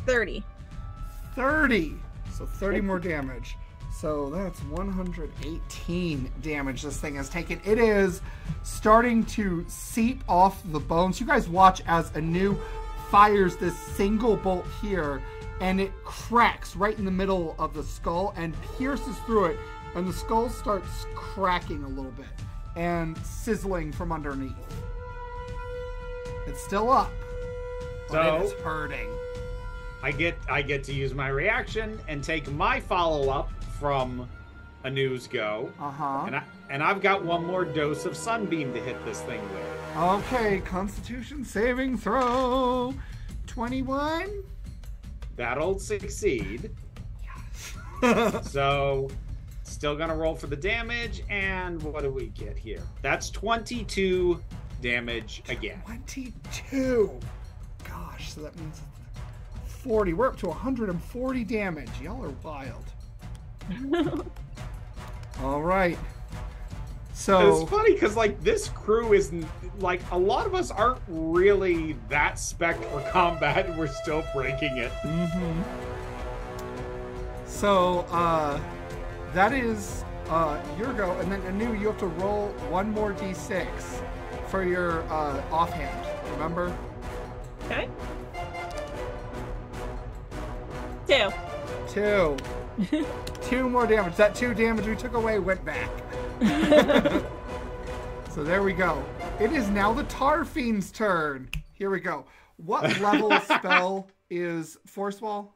30. 30. So 30 more damage. So that's 118 damage this thing has taken. It is starting to seep off the bones. You guys watch as Anu fires this single bolt here and it cracks right in the middle of the skull and pierces through it, and the skull starts cracking a little bit and sizzling from underneath. It's still up, but it is hurting. I get to use my reaction and take my follow-up from a news go. And I've got one more dose of sunbeam to hit this thing with. Okay, Constitution saving throw. 21. That'll succeed. Yes. So, still gonna roll for the damage, and what do we get here? That's 22 damage again. 22. Gosh, so that means 40. We're up to 140 damage. Y'all are wild. All right. So it's funny because like this crew is like a lot of us aren't really that spec for combat, and we're still breaking it. So that is your go, and then Anu, you have to roll one more d6 for your offhand. Remember? Okay. 2. 2 more damage. That 2 damage we took away went back. So there we go. It is now the Tar Fiend's turn. Here we go. What level spell is Force Wall?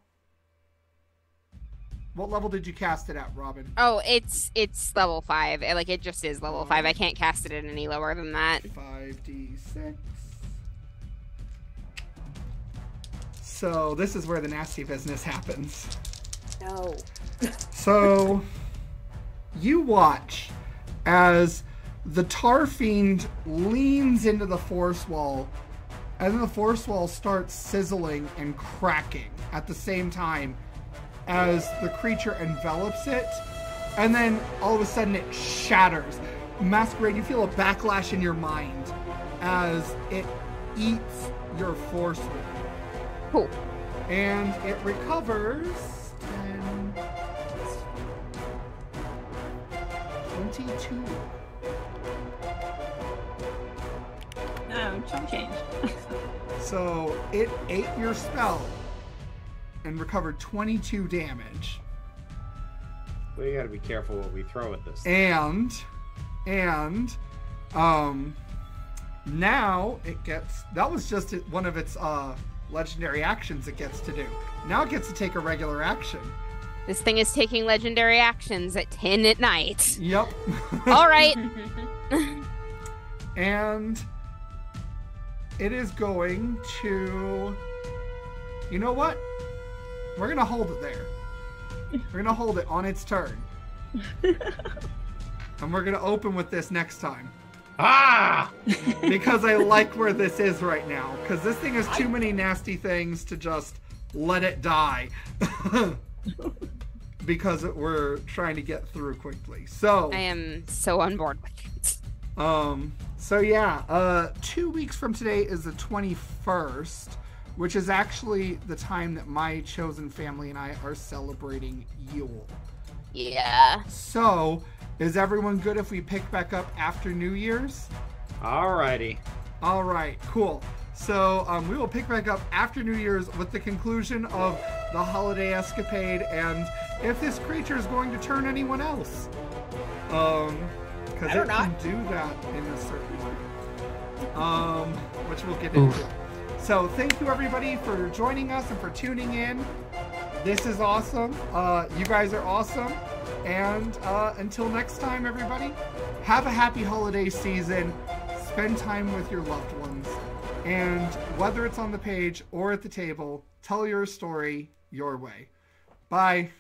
What level did you cast it at, Robin? Oh, it's level 5. Like, it just is level 5. I can't cast it at any lower than that. 5d6. So this is where the nasty business happens. No. So you watch as the Tar Fiend leans into the Force Wall, and then the Force Wall starts sizzling and cracking at the same time as the creature envelops it, and then all of a sudden it shatters. Masquerade, you feel a backlash in your mind as it eats your Force Wall. Cool. And it recovers 22. No, chunk change. So it ate your spell and recovered 22 damage. We gotta be careful what we throw at this. And now it gets, that was just one of its legendary actions it gets to do. Now it gets to take a regular action. This thing is taking legendary actions at 10 at night. Yep. All right. And it is going to, you know what? We're going to hold it there. We're going to hold it on its turn. And we're going to open with this next time. Ah! Because I like where this is right now. Because this thing has too many nasty things to just let it die. Because we're trying to get through quickly. So I am so on board with it. So yeah, 2 weeks from today is the 21st, which is actually the time that my chosen family and I are celebrating Yule. Yeah. So, is everyone good if we pick back up after New Year's? Alrighty. All right, cool. So we will pick back up after New Year's with the conclusion of the holiday escapade and if this creature is going to turn anyone else. Because it can do that in a certain way. Which we'll get into. So thank you everybody for joining us and for tuning in. This is awesome. You guys are awesome. And until next time, everybody, have a happy holiday season. Spend time with your loved ones. And whether it's on the page or at the table, tell your story your way. Bye.